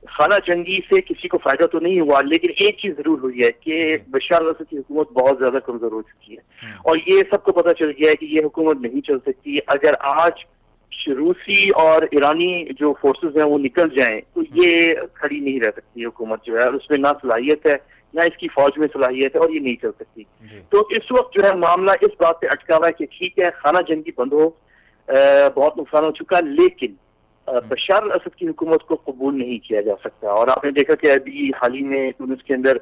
خانہ جنگی سے کسی کو فائدہ تو نہیں ہوا، لیکن ایک چیز ضرور ہوئی ہے کہ بشار الاسد کی حکومت بہت زیادہ کمزور ہو چکی ہے، اور یہ سب کو پتہ چل گیا ہے کہ یہ حکومت نہیں چل سکتی. اگر آج روسی اور ایرانی جو فورسز ہیں وہ نکل جائیں تو یہ کھڑی نہیں رہ سکتی حکومت جو ہے، اور اس میں نہ صلاحیت ہے نہ اس کی فوج میں صلاحیت ہے، اور یہ نہیں چل سکتی. تو اس وقت جو ہے معاملہ اس بات پہ اٹکا ہوا ہے کہ ٹھیک ہے خانہ جنگی بند ہو، بہت نقصان ہو چکا، لیکن بشار الاسد کی حکومت کو قبول نہیں کیا جا سکتا. اور آپ نے دیکھا کہ ابھی حال ہی میں تونس کے اندر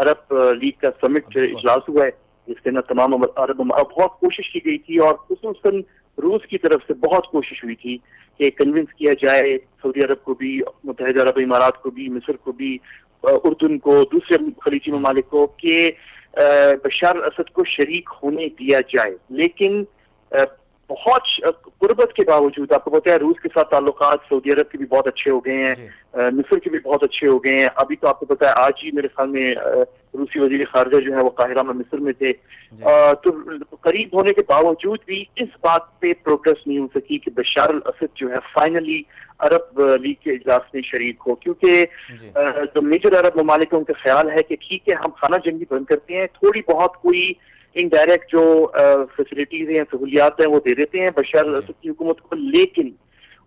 عرب لیگ کا سمٹ اجلاس ہوا ہے جس کے اندر تمام عرب بہت کوشش کی گئی تھی، اور خصوصاً روس کی طرف سے بہت کوشش ہوئی تھی کہ کنونس کیا جائے سعودی عرب کو بھی، متحدہ عرب امارات کو بھی، مصر کو بھی، اردن کو، دوسرے خلیجی ممالک کو کہ بشار الاسد کو شریک ہونے دیا جائے. لیکن بہت قربت کے باوجود، آپ کو پتہ ہے روس کے ساتھ تعلقات سعودی عرب کے بھی بہت اچھے ہو گئے ہیں، مصر کے بھی بہت اچھے ہو گئے ہیں. ابھی تو آپ کو پتہ ہے آج ہی میرے خیال میں روسی وزیر خارجہ جو ہے وہ قاہرہ میں مصر میں تھے. تو قریب ہونے کے باوجود بھی اس بات پہ پروگرس نہیں ہو سکی کہ بشار الاسد جو ہے فائنلی عرب لیگ کے اجلاس میں شریک ہو، کیونکہ جو میجر عرب ممالک ان کا خیال ہے کہ ٹھیک ہے ہم خانہ جنگی بند کرتے ہیں، تھوڑی بہت کوئی انڈائریکٹ جو فیسلٹیز ہیں سہولیات ہیں وہ دے دیتے ہیں بشار الاسد کی حکومت کو، لیکن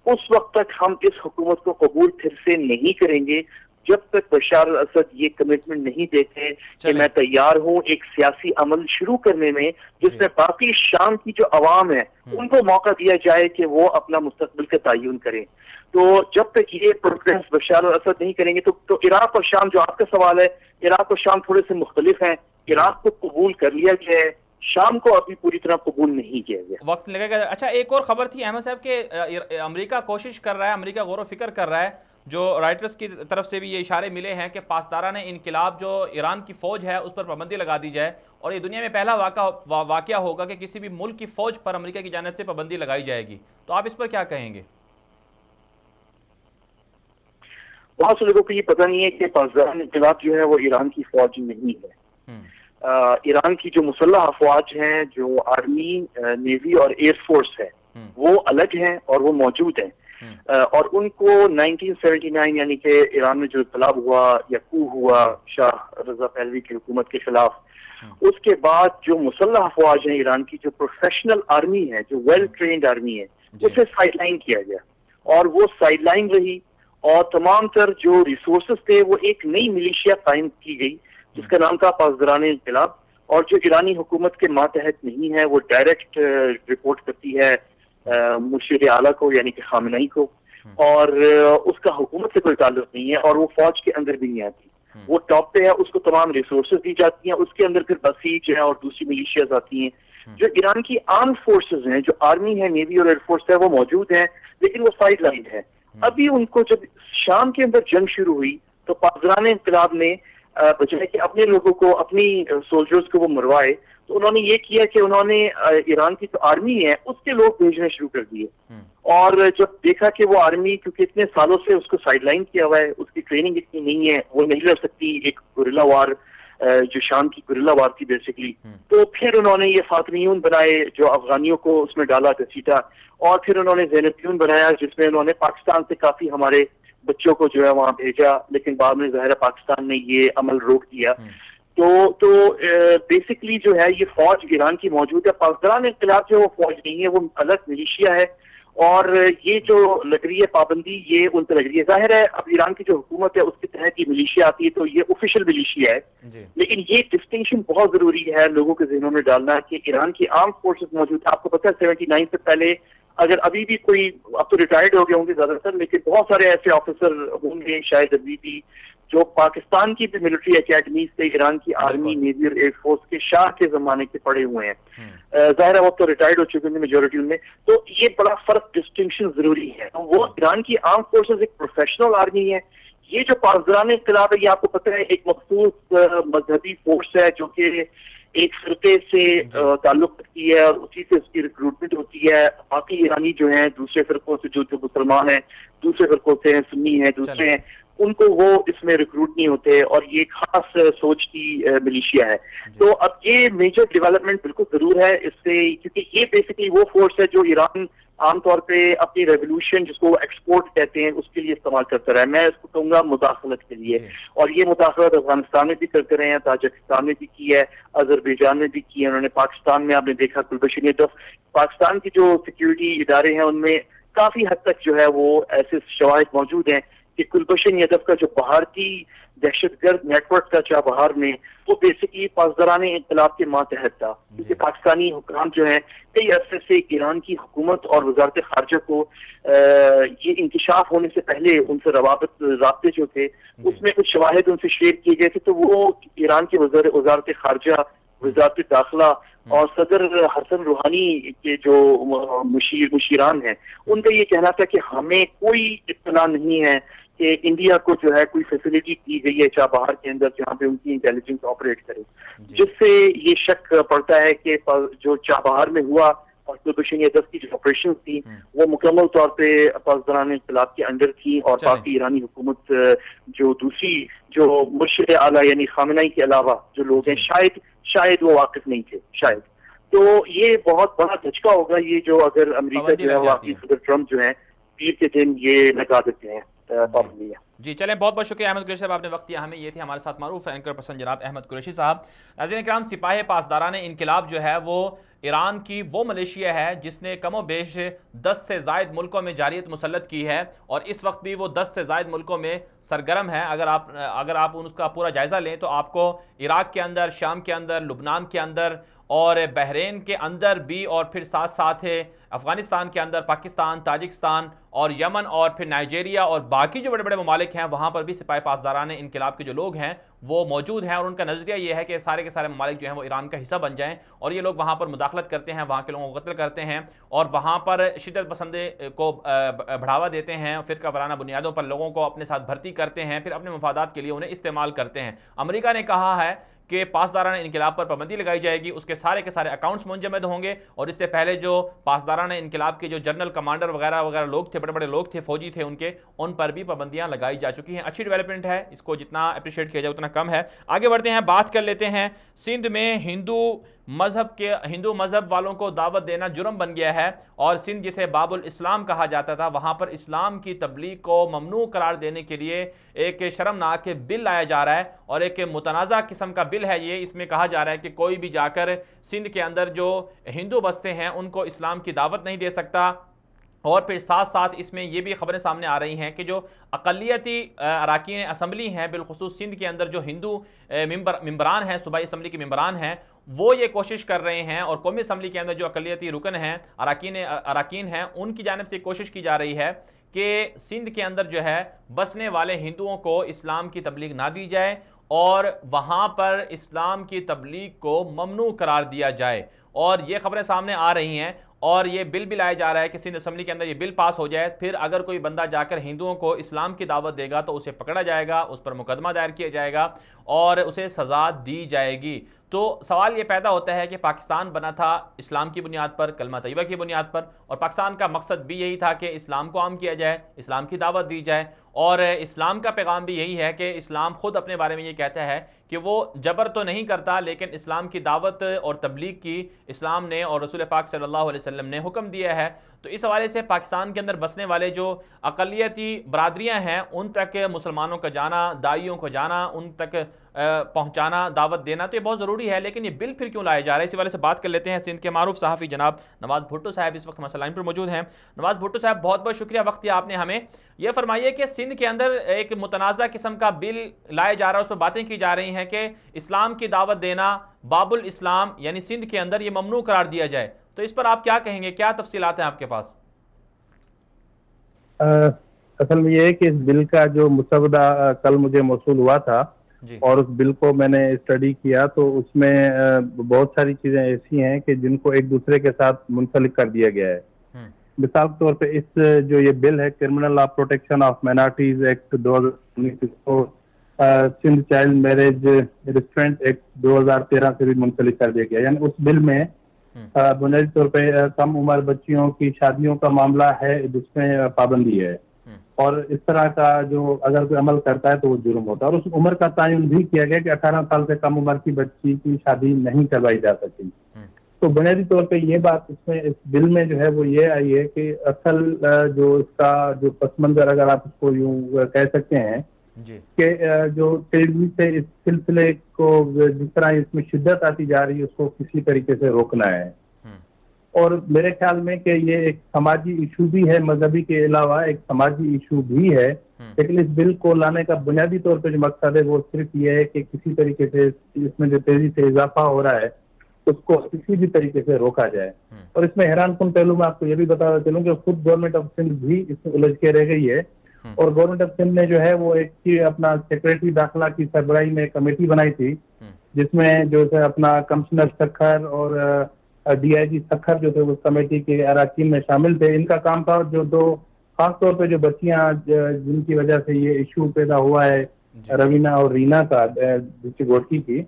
اس وقت تک ہم اس حکومت کو قبول پھر سے نہیں کریں گے جب تک بشار الاسد یہ کمٹمنٹ نہیں دیتے کہ میں تیار ہوں ایک سیاسی عمل شروع کرنے میں جس میں باقی شام کی جو عوام ہے ان کو موقع دیا جائے کہ وہ اپنا مستقبل کا تعین کریں. تو جب تک یہ پروگرس بشار الاسد نہیں کریں گے تو عراق اور شام، جو آپ کا سوال ہے، عراق اور شام تھوڑے سے مختلف ہیں. عراق کو قبول کر لیا گیا ہے، شام کو ابھی پوری طرح قبول نہیں کیا گیا، وقت لگے گا. اچھا ایک اور خبر تھی احمد صاحب کہ امریکہ کوشش کر رہا ہے، امریکہ غور و فکر کر رہا ہے، جو رائٹرز کی طرف سے بھی یہ اشارے ملے ہیں کہ پاسداران انقلاب جو ایران کی فوج ہے اس پر پابندی لگا دی جائے، اور یہ دنیا میں پہلا واقعہ ہوگا کہ کسی بھی ملک کی فوج پر امریکہ کی جانب سے پابندی لگائی جائے گی. تو آپ اس پر کیا کہیں گے؟ بہت سے لوگوں کو یہ پتہ نہیں ہے کہ پاسداران انقلاب جو ہے وہ ایران کی فوج نہیں ہے. ایران کی جو مسلح افواج ہیں، جو آرمی، نیوی اور ایئر فورس ہے، وہ الگ ہیں اور وہ موجود ہیں. اور ان کو 1979 یعنی کہ ایران میں جو انقلاب ہوا یا کو ہوا شاہ رضا پہلوی کی حکومت کے خلاف، اس کے بعد جو مسلح افواج ہیں ایران کی، جو پروفیشنل آرمی ہے، جو ویل ٹرینڈ آرمی ہے، اسے سائڈ لائن کیا گیا اور وہ سائڈ لائن رہی، اور تمام تر جو ریسورسز تھے وہ ایک نئی ملیشیا قائم کی گئی جس کا نام تھا پاسداران انقلاب، اور جو ایرانی حکومت کے ماتحت نہیں ہے، وہ ڈائریکٹ رپورٹ کرتی ہے مشیر اعلیٰ کو یعنی کہ خامنئی کو، اور اس کا حکومت سے کوئی تعلق نہیں ہے، اور وہ فوج کے اندر بھی نہیں آتی. وہ ٹاپ پہ ہے، اس کو تمام ریسورسز دی جاتی ہیں، اس کے اندر پھر بسیج ہیں اور دوسری ملیشیاز آتی ہیں. جو ایران کی آرم فورسز ہیں، جو آرمی ہے، نیوی اور ایئر فورس ہے، وہ موجود ہیں لیکن وہ سائڈ لائن ہے. ابھی ان کو جب شام کے اندر جنگ شروع ہوئی تو پاسداران انقلاب نے بجائے کہ اپنے لوگوں کو، اپنی سولجرز کو وہ مروائے، تو انہوں نے یہ کیا کہ انہوں نے ایران کی جو آرمی ہے اس کے لوگ بھیجنے شروع کر دیے. اور جب دیکھا کہ وہ آرمی کیونکہ اتنے سالوں سے اس کو سائڈ لائن کیا ہوا ہے، اس کی ٹریننگ اتنی نہیں ہے، وہ نہیں لڑ سکتی ایک گوریلا وار جو شام کی گوریلا وار تھی بیسیکلی، تو پھر انہوں نے یہ فاطمیون بنائے جو افغانیوں کو اس میں ڈالا گھسیٹا، اور پھر انہوں نے زینبیون بنایا جس میں انہوں نے پاکستان سے کافی ہمارے بچوں کو جو ہے وہاں بھیجا، لیکن بعد میں ظاہر پاکستان نے یہ عمل روک دیا. تو بیسکلی جو ہے یہ فوج ایران کی موجود ہے. پاسداران انقلاب جو وہ فوج نہیں ہے، وہ الگ ملیشیا ہے، اور یہ جو لگ رہی ہے پابندی یہ ان پہ لگ رہی ہے. ظاہر ہے اب ایران کی جو حکومت ہے اس کے تحت یہ ملیشیا آتی ہے تو یہ آفیشیل ملیشیا ہے، لیکن یہ ڈسٹنکشن بہت ضروری ہے لوگوں کے ذہنوں میں ڈالنا کہ ایران کی آرم فورسز موجود ہے. آپ کو پتہ ہے 79 سے پہلے اگر ابھی بھی کوئی، اب تو ریٹائرڈ ہو گئے ہوں گے زیادہ تر، لیکن بہت سارے ایسے آفیسر ہوں گے شاید ابھی بھی جو پاکستان کی بھی ملٹری اکیڈمی سے ایران کی آرمی، نیوی اور ایئر فورس کے شاہ کے زمانے کے پڑھے ہوئے ہیں. ظاہر ہے وہ تو ریٹائرڈ ہو چکے ہیں میجورٹی ان میں، تو یہ بڑا فرق ڈسٹنکشن ضروری ہے. وہ ایران کی آرم فورسز ایک پروفیشنل آرمی ہے. یہ جو پاسداران انقلاب ہے یہ آپ کو پتہ ہے ایک مخصوص مذہبی فورس ہے جو کہ ایک فرقے سے تعلق رکھتی ہے اور اسی سے اس کی ریکروٹمنٹ ہوتی ہے. باقی ایرانی جو ہیں دوسرے فرقوں سے، جو مسلمان ہیں دوسرے فرقوں سے ہیں، سنی ہیں دوسرے ہیں، ان کو وہ اس میں ریکروٹ نہیں ہوتے، اور یہ ایک خاص سوچ کی ملیشیا ہے. تو اب یہ میجر ڈیولپمنٹ بالکل ضرور ہے اس سے، کیونکہ یہ بیسکلی وہ فورس ہے جو ایران عام طور پہ اپنی ریولوشن جس کو ایکسپورٹ کہتے ہیں اس کے لیے استعمال کرتا رہا ہے. میں اس کو کہوں گا مداخلت کے لیے، اور یہ مداخلت افغانستان میں بھی کرتے رہے ہیں، تاجکستان میں بھی کی ہے، آذربائیجان میں بھی کی ہے. انہوں نے پاکستان میں آپ نے دیکھا گلبشن یدف، پاکستان کی جو سیکیورٹی ادارے ہیں ان میں کافی حد تک جو ہے وہ ایسے شواہد موجود ہیں کہ گلبشن یدف کا جو بھارتی دہشت گرد نیٹ ورک کا چابہار میں، وہ بیسکلی پاسداران انقلاب کے ماتحت تھا، کیونکہ پاکستانی حکام جو ہیں کئی عرصے سے ایران کی حکومت اور وزارت خارجہ کو یہ انکشاف ہونے سے پہلے ان سے رابطے جو تھے اس میں کچھ شواہد ان سے شیئر کیے گئے تھے. تو وہ ایران کی وزارت خارجہ، وزارت داخلہ اور صدر حسن روحانی کے جو مشیران ہیں ان کا یہ کہنا تھا کہ ہمیں کوئی اطلاع نہیں ہے کہ انڈیا کو جو ہے کوئی فیسلٹی کی گئی ہے چابہار کے اندر جہاں پہ ان کی انٹیلیجنس آپریٹ کرے، جس سے یہ شک پڑتا ہے کہ جو چابہار میں ہوا اور کلبھوشن یادو کی جو آپریشن تھی وہ مکمل طور پہ پاسداران انقلاب کے انڈر تھی، اور باقی ایرانی حکومت جو دوسری جو مرشد اعلیٰ یعنی خامنہئی کے علاوہ جو لوگ ہیں شاید وہ واقف نہیں تھے شاید. تو یہ بہت بڑا دھچکا ہوگا یہ جو اگر امریکہ جو ہے واقعی صدر ٹرمپ جو ہیں پیر کے دن یہ لگا دیتے ہیں پابندیاں. جی چلیں، بہت بہت شکریہ احمد قریشی صاحب، آپ نے وقت دیا ہمیں. یہ تھے ہمارے ساتھ معروف اینکر پرسن جناب احمد قریشی صاحب. ناظرین کرام، سپاہ پاسداران انقلاب جو ہے وہ ایران کی وہ ملیشیا ہے جس نے کم و بیش 10 سے زائد ملکوں میں جارحیت مسلط کی ہے، اور اس وقت بھی وہ 10 سے زائد ملکوں میں سرگرم ہے. اگر آپ اس کا پورا جائزہ لیں تو آپ کو عراق کے اندر، شام کے اندر، لبنان کے اندر اور بحرین کے اندر بھی، اور پھر ساتھ ساتھ افغانستان کے اندر، پاکستان، تاجکستان اور یمن اور پھر نائجیریا اور باقی جو بڑے بڑے ممالک ہیں وہاں پر بھی سپاہ پاسداران انقلاب کے جو لوگ ہیں وہ موجود ہیں، اور ان کا نظریہ یہ ہے کہ سارے کے سارے ممالک جو ہیں وہ ایران کا حصہ بن جائیں، اور یہ لوگ وہاں پر مداخلت کرتے ہیں، وہاں کے لوگوں کو قتل کرتے ہیں، اور وہاں پر شدت پسندی کو بڑھاوا دیتے ہیں، فرقہ وارانہ بنیادوں پر لوگوں کو اپنے ساتھ بھرتی کرتے ہیں، پھر اپنے مفادات کے لیے انہیں استعمال کرتے ہیں. امریکہ نے کہا ہے کہ پاسداران انقلاب پر پابندی لگائی جائے گی، اس کے سارے کے سارے اکاؤنٹس منجمد ہوں گے، اور اس سے پہلے جو پاسداران انقلاب کے جو جنرل کمانڈر وغیرہ وغیرہ لوگ تھے، بڑے بڑے لوگ تھے، فوجی تھے ان پر بھی پابندیاں لگائی جا چکی ہیں. اچھی ڈیولپمنٹ ہے، اس کو جتنا اپریشیٹ کیا جائے اتنا کم ہے. آگے بڑھتے ہیں، بات کر لیتے ہیں سندھ میں ہندو مذہب والوں کو دعوت دینا جرم بن گیا ہے، اور سندھ جسے باب الاسلام کہا جاتا تھا وہاں پر اسلام کی تبلیغ کو ممنوع قرار دینے کے لیے ایک شرمناک بل لایا جا رہا ہے، اور ایک متنازع قسم کا بل ہے یہ. اس میں کہا جا رہا ہے کہ کوئی بھی جا کر سندھ کے اندر جو ہندو بستے ہیں ان کو اسلام کی دعوت نہیں دے سکتا. اور پھر ساتھ ساتھ اس میں یہ بھی خبریں سامنے آ رہی ہیں کہ جو اقلیتی اراکین اسمبلی ہیں، بالخصوص سندھ کے اندر جو ہندو ممبران ہیں، صوبائی اسمبلی کے ممبران ہیں، وہ یہ کوشش کر رہے ہیں، اور قومی اسمبلی کے اندر جو اقلیتی رکن ہیں، اراکین ہیں، ان کی جانب سے کوشش کی جا رہی ہے کہ سندھ کے اندر جو ہے بسنے والے ہندوؤں کو اسلام کی تبلیغ نہ دی جائے، اور وہاں پر اسلام کی تبلیغ کو ممنوع قرار دیا جائے. اور یہ خبریں سامنے آ رہی ہیں، اور یہ بل بھی لایا جا رہا ہے کہ سندھ اسمبلی کے اندر یہ بل پاس ہو جائے. پھر اگر کوئی بندہ جا کر ہندوؤں کو اسلام کی دعوت دے گا تو اسے پکڑا جائے گا، اس پر مقدمہ دائر کیا جائے گا، اور اسے سزا دی جائے گی. تو سوال یہ پیدا ہوتا ہے کہ پاکستان بنا تھا اسلام کی بنیاد پر، کلمہ طیبہ کی بنیاد پر، اور پاکستان کا مقصد بھی یہی تھا کہ اسلام کو عام کیا جائے، اسلام کی دعوت دی جائے. اور اسلام کا پیغام بھی یہی ہے کہ اسلام خود اپنے بارے میں یہ کہتا ہے کہ وہ جبر تو نہیں کرتا، لیکن اسلام کی دعوت اور تبلیغ کی اسلام نے اور رسول پاک صلی اللہ علیہ وسلم نے حکم دیا ہے. تو اس حوالے سے پاکستان کے اندر بسنے والے جو اقلیتی برادریاں ہیں ان تک مسلمانوں کا جانا، داعیوں کو جانا، ان تک پہنچانا، دعوت دینا تو یہ بہت ضروری ہے. لیکن یہ بل پھر کیوں لایا جا رہا ہے، اس حوالے سے بات کر لیتے ہیں. سندھ کے معروف صحافی جناب نواز بھٹو صاحب اس وقت ہمارے لائن پر موجود ہیں. نواز بھٹو صاحب، بہت بہت شکریہ وقت دیا آپ نے ہمیں. یہ فرمائیے کہ سندھ کے اندر ایک متنازع قسم کا بل لایا جا رہا ہے، اس پر باتیں کی جا رہی ہیں کہ اسلام کی دعوت دینا، باب الاسلام یعنی سندھ کے اندر یہ ممنوع قرار دیا جائے. تو اس پر آپ کیا کہیں گے، کیا تفصیلات ہیں آپ کے پاس؟ اصل میں یہ ہے کہ اس بل کا جو مسودہ کل مجھے موصول ہوا تھا اور اس بل کو میں نے اسٹڈی کیا تو اس میں بہت ساری چیزیں ایسی ہیں کہ جن کو ایک دوسرے کے ساتھ منسلک کر دیا گیا ہے. مثال کے طور پہ اس جو یہ بل ہے criminal law protection of minorities act 2019 کو Sindh child marriage restraint act 2013 سے بھی منسلک کر دیا گیا. یعنی اس بل میں بنیادی طور پہ کم عمر بچیوں کی شادیوں کا معاملہ ہے جس میں پابندی ہے, اور اس طرح کا جو اگر کوئی عمل کرتا ہے تو وہ جرم ہوتا ہے. اور اس عمر کا تعین بھی کیا گیا کہ 18 سال سے کم عمر کی بچی کی شادی نہیں کروائی جا سکتی. تو بنیادی طور پہ یہ بات اس بل میں جو ہے وہ یہ آئی ہے کہ اصل جو اس کا جو پس منظر اگر آپ اس کو یوں کہہ سکتے ہیں کہ جو تیزی سے اس سلسلے کو جس طرح اس میں شدت آتی جا رہی ہے اس کو کسی طریقے سے روکنا ہے. اور میرے خیال میں کہ یہ ایک سماجی ایشو بھی ہے, مذہبی کے علاوہ ایک سماجی ایشو بھی ہے. لیکن اس بل کو لانے کا بنیادی طور پہ جو مقصد ہے وہ صرف یہ ہے کہ کسی طریقے سے اس میں جو تیزی سے اضافہ ہو رہا ہے اس کو کسی بھی طریقے سے روکا جائے. اور اس میں حیران کن پہلو میں آپ کو یہ بھی بتا چلوں کہ خود گورنمنٹ آف سندھ بھی اس میں الجھ کے رہ گئی ہے. اور گورنمنٹ آف سندھ نے جو ہے وہ ایک اپنا سیکریٹری داخلہ کی سربراہی میں کمیٹی بنائی تھی جس میں جو ہے اپنا کمشنر سکھر اور ڈی آئی جی سکھر جو تھے اس کمیٹی کے اراکین میں شامل تھے. ان کا کام تھا جو دو خاص طور پہ جو بچیاں جن کی وجہ سے یہ ایشو پیدا ہوا ہے روینہ اور رینا کا گوٹکی کی,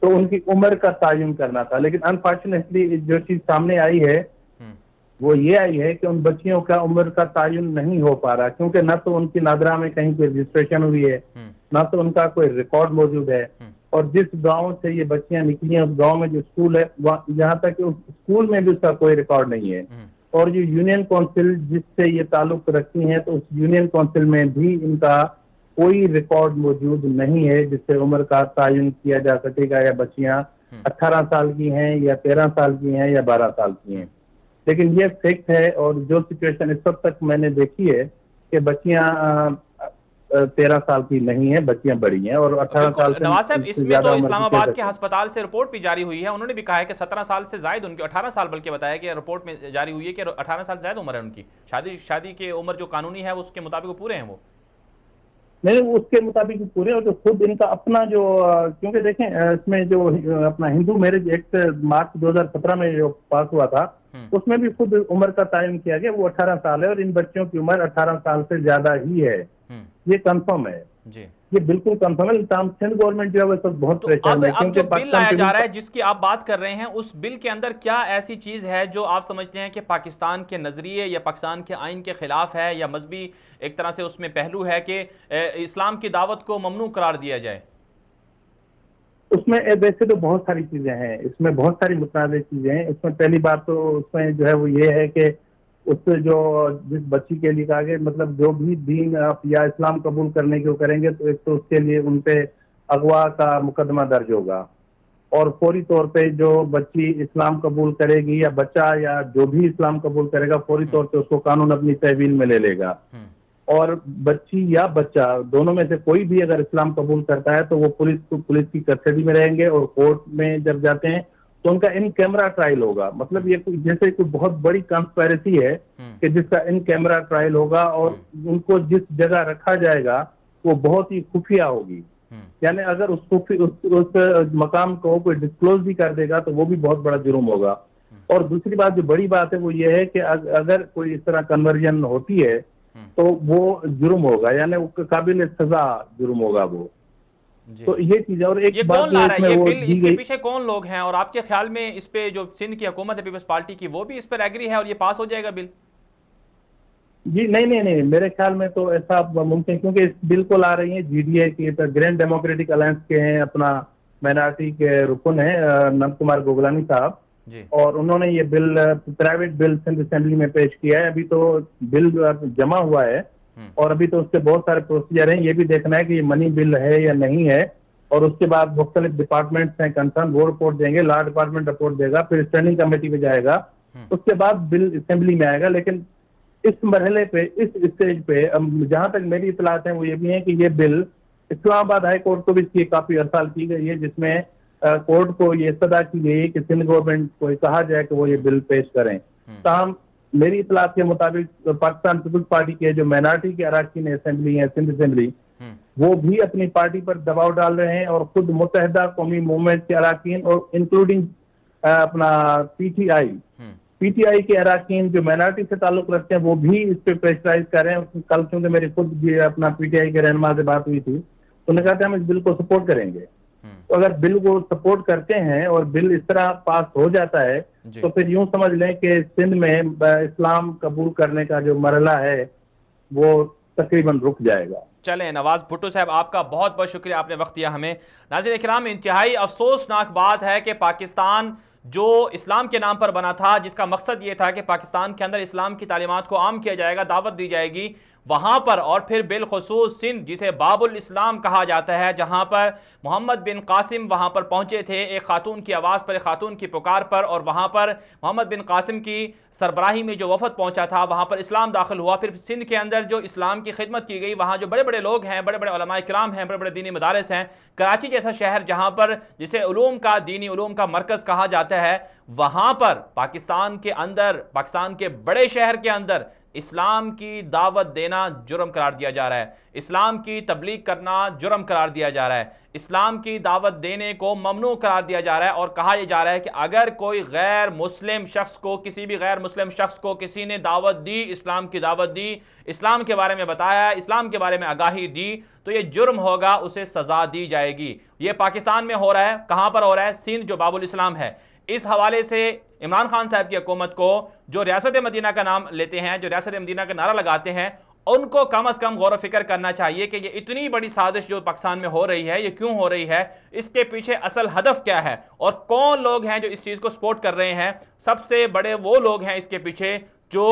تو ان کی عمر کا تعین کرنا تھا. لیکن انفارچونیٹلی جو چیز سامنے آئی ہے وہ یہ آئی ہے کہ ان بچیوں کا عمر کا تعین نہیں ہو پا رہا، کیونکہ نہ تو ان کی نادرا میں کہیں کوئی رجسٹریشن ہوئی ہے، نہ تو ان کا کوئی ریکارڈ موجود ہے، اور جس گاؤں سے یہ بچیاں نکلی ہیں اس گاؤں میں جو اسکول ہے جہاں تک کہ اس اسکول میں بھی اس کا کوئی ریکارڈ نہیں ہے، اور جو یونین کونسل جس سے یہ تعلق رکھتی ہیں تو اس یونین کونسل میں بھی ان کا کوئی ریکارڈ موجود نہیں ہے جس سے عمر کا تعین کیا جا سکے گا، یا بچیاں 18 سال کی ہیں یا 13 سال کی ہیں یا 12 سال کی ہیں۔ لیکن یہ فیکٹ ہے، اور جو سچویشن اس وقت تک میں نے دیکھی ہے کہ بچیاں 13 سال کی نہیں ہیں، بچیاں بڑی ہیں، اور 18 سال سے نواز صاحب اس میں تو اسلام آباد کے ہسپتال سے رپورٹ بھی جاری ہوئی ہے، انہوں نے بھی کہا ہے کہ 17 سال سے زائد ان کی، 18 سال بلکہ بتایا کہ رپورٹ میں جاری ہوئی ہے کہ 18 سال زائد عمر ہے ان کی، شادی کی عمر جو قانونی ہے اس کے مطابق وہ پورے ہیں، وہ نہیں اس کے مطابق پورے، اور جو خود ان کا اپنا جو، کیونکہ دیکھیں اس میں جو اپنا ہندو میرج ایکٹ مارچ 2017 میں جو پاس ہوا تھا اس میں بھی خود عمر کا تعین کیا گیا، وہ 18 سال ہے، اور ان بچوں کی عمر 18 سال سے زیادہ ہی ہے، یہ کنفرم ہے جی، یہ بالکل کنفرم ہے۔ سندھ گورنمنٹ جو ہے وہ بہت پریشان ہے، اب جو بل لایا جا رہا ہے جس کی آپ بات کر رہے ہیں، اس بل کے اندر کیا ایسی چیز ہے جو آپ سمجھتے ہیں کہ پاکستان کے نظریے یا پاکستان کے آئین کے خلاف ہے، یا مذہبی ایک طرح سے اس میں پہلو ہے کہ اسلام کی دعوت کو ممنوع قرار دیا جائے؟ اس میں ویسے تو بہت ساری چیزیں ہیں، اس میں بہت ساری متنازع چیزیں ہیں۔ اس میں پہلی بات تو اس میں جو ہے وہ یہ ہے کہ اس سے جو جس بچی کے لیے کہا گیا، مطلب جو بھی دین آپ یا اسلام قبول کرنے کے کریں گے تو ایک تو اس کے لیے ان پہ اغوا کا مقدمہ درج ہوگا، اور فوری طور پہ جو بچی اسلام قبول کرے گی یا بچہ یا جو بھی اسلام قبول کرے گا فوری طور پہ اس کو قانون اپنی تحویل میں لے لے گا، اور بچی یا بچہ دونوں میں سے کوئی بھی اگر اسلام قبول کرتا ہے تو وہ پولیس کی کسٹڈی میں رہیں گے، اور کورٹ میں جب جاتے ہیں تو ان کا ان کیمرہ ٹرائل ہوگا۔ مطلب یہ جیسے کوئی بہت بڑی کنسپیریسی ہے کہ جس کا ان کیمرہ ٹرائل ہوگا، اور ان کو جس جگہ رکھا جائے گا وہ بہت ہی خفیہ ہوگی، یعنی اگر اس مقام کو کوئی ڈسکلوز بھی کر دے گا تو وہ بھی بہت بڑا جرم ہوگا۔ اور دوسری بات جو بڑی بات ہے وہ یہ ہے کہ اگر کوئی اس طرح کنورژن ہوتی ہے تو وہ جرم ہوگا، یعنی قابل سزا جرم ہوگا وہ۔ تو یہ چیز ہے، اور ایک بات کون لا رہا ہے یہ بل، اس کے پیچھے کون لوگ ہیں، اور آپ کے خیال میں اس پہ جو سندھ کی حکومت ہے پیپلز پارٹی کی وہ بھی اس پر ایگری ہے اور یہ پاس ہو جائے گا بل؟ جی نہیں، میرے خیال میں تو ایسا ممکن، کیونکہ اس بل کو لا رہی ہیں جی ڈی اے کی، گرینڈ ڈیموکریٹک الائنس کے ہیں، اپنا مائنارٹی کے رکن ہیں نند کمار گوگلانی صاحب، اور انہوں نے یہ بل پرائیویٹ بل سندھ اسمبلی میں پیش کیا ہے۔ ابھی تو بل جمع ہوا ہے اور ابھی تو اس کے بہت سارے پروسیجر ہیں، یہ بھی دیکھنا ہے کہ یہ منی بل ہے یا نہیں ہے، اور اس کے بعد مختلف ڈپارٹمنٹس ہیں کنسرن، وہ رپورٹ دیں گے، لا ڈپارٹمنٹ رپورٹ دے گا، پھر اسٹینڈنگ کمیٹی میں جائے گا، اس کے بعد بل اسمبلی میں آئے گا۔ لیکن اس مرحلے پہ، اس اسٹیج پہ جہاں تک میری اطلاعات ہیں وہ یہ بھی ہیں کہ یہ بل اسلام آباد ہائی کورٹ کو بھی اس کی کافی ارسال کی گئی ہے، جس میں کورٹ کو یہ استدعا کی گئی ہے کہ سندھ گورنمنٹ کو کہا جائے کہ وہ یہ بل پیش کریں۔ تاہم میری اطلاعات کے مطابق پاکستان پیپلز پارٹی کے جو مائنارٹی کے اراکین اسمبلی ہیں سندھ اسمبلی، وہ بھی اپنی پارٹی پر دباؤ ڈال رہے ہیں، اور خود متحدہ قومی موومنٹ کے اراکین اور انکلوڈنگ اپنا پی ٹی آئی کے اراکین جو مائنارٹی سے تعلق رکھتے ہیں وہ بھی اس پہ پریشرائز کر رہے ہیں۔ کل چونکہ میری خود بھی اپنا پی ٹی آئی کے رہنما سے بات ہوئی تھی، تو انہوں نے کہا کہ ہم اس بل کو سپورٹ کریں گے۔ تو اگر بل کو سپورٹ کرتے ہیں اور بل اس طرح پاس ہو جاتا ہے تو پھر یوں سمجھ لیں کہ سندھ میں اسلام قبول کرنے کا جو مرحلہ ہے وہ تقریباً رک جائے گا۔ چلیں نواز بھٹو صاحب، آپ کا بہت بہت شکریہ، آپ نے وقت دیا ہمیں۔ ناظرین کرام، انتہائی افسوسناک بات ہے کہ پاکستان جو اسلام کے نام پر بنا تھا، جس کا مقصد یہ تھا کہ پاکستان کے اندر اسلام کی تعلیمات کو عام کیا جائے گا، دعوت دی جائے گی، وہاں پر اور پھر بالخصوص سندھ جسے باب الاسلام کہا جاتا ہے، جہاں پر محمد بن قاسم وہاں پر پہنچے تھے ایک خاتون کی آواز پر، ایک خاتون کی پکار پر، اور وہاں پر محمد بن قاسم کی سربراہی میں جو وفد پہنچا تھا وہاں پر اسلام داخل ہوا۔ پھر سندھ کے اندر جو اسلام کی خدمت کی گئی، وہاں جو بڑے بڑے لوگ ہیں، بڑے بڑے علماء کرام ہیں، بڑے بڑے دینی مدارس ہیں، کراچی جیسا شہر جہاں پر جسے دینی علوم کا مرکز کہا جاتا ہے، وہاں پر پاکستان کے اندر، پاکستان کے بڑے شہر کے اندر اسلام کی دعوت دینا جرم قرار دیا جا رہا ہے، اسلام کی تبلیغ کرنا جرم قرار دیا جا رہا ہے، اسلام کی دعوت دینے کو ممنوع قرار دیا جا رہا ہے، اور کہا یہ جا رہا ہے کہ اگر کوئی غیر مسلم شخص کو، کسی بھی غیر مسلم شخص کو کسی نے دعوت دی، اسلام کی دعوت دی، اسلام کے بارے میں بتایا، اسلام کے بارے میں آگاہی دی، تو یہ جرم ہوگا، اسے سزا دی جائے گی۔ یہ پاکستان میں ہو رہا ہے، کہاں پر ہو رہا ہے؟ سندھ جو باب الاسلام ہے۔ اس حوالے سے عمران خان صاحب کی حکومت کو جو ریاست مدینہ کا نام لیتے ہیں، جو ریاست مدینہ کا نعرہ لگاتے ہیں، ان کو کم از کم غور و فکر کرنا چاہیے کہ یہ اتنی بڑی سازش جو پاکستان میں ہو رہی ہے یہ کیوں ہو رہی ہے، اس کے پیچھے اصل ہدف کیا ہے اور کون لوگ ہیں جو اس چیز کو سپورٹ کر رہے ہیں۔ سب سے بڑے وہ لوگ ہیں اس کے پیچھے جو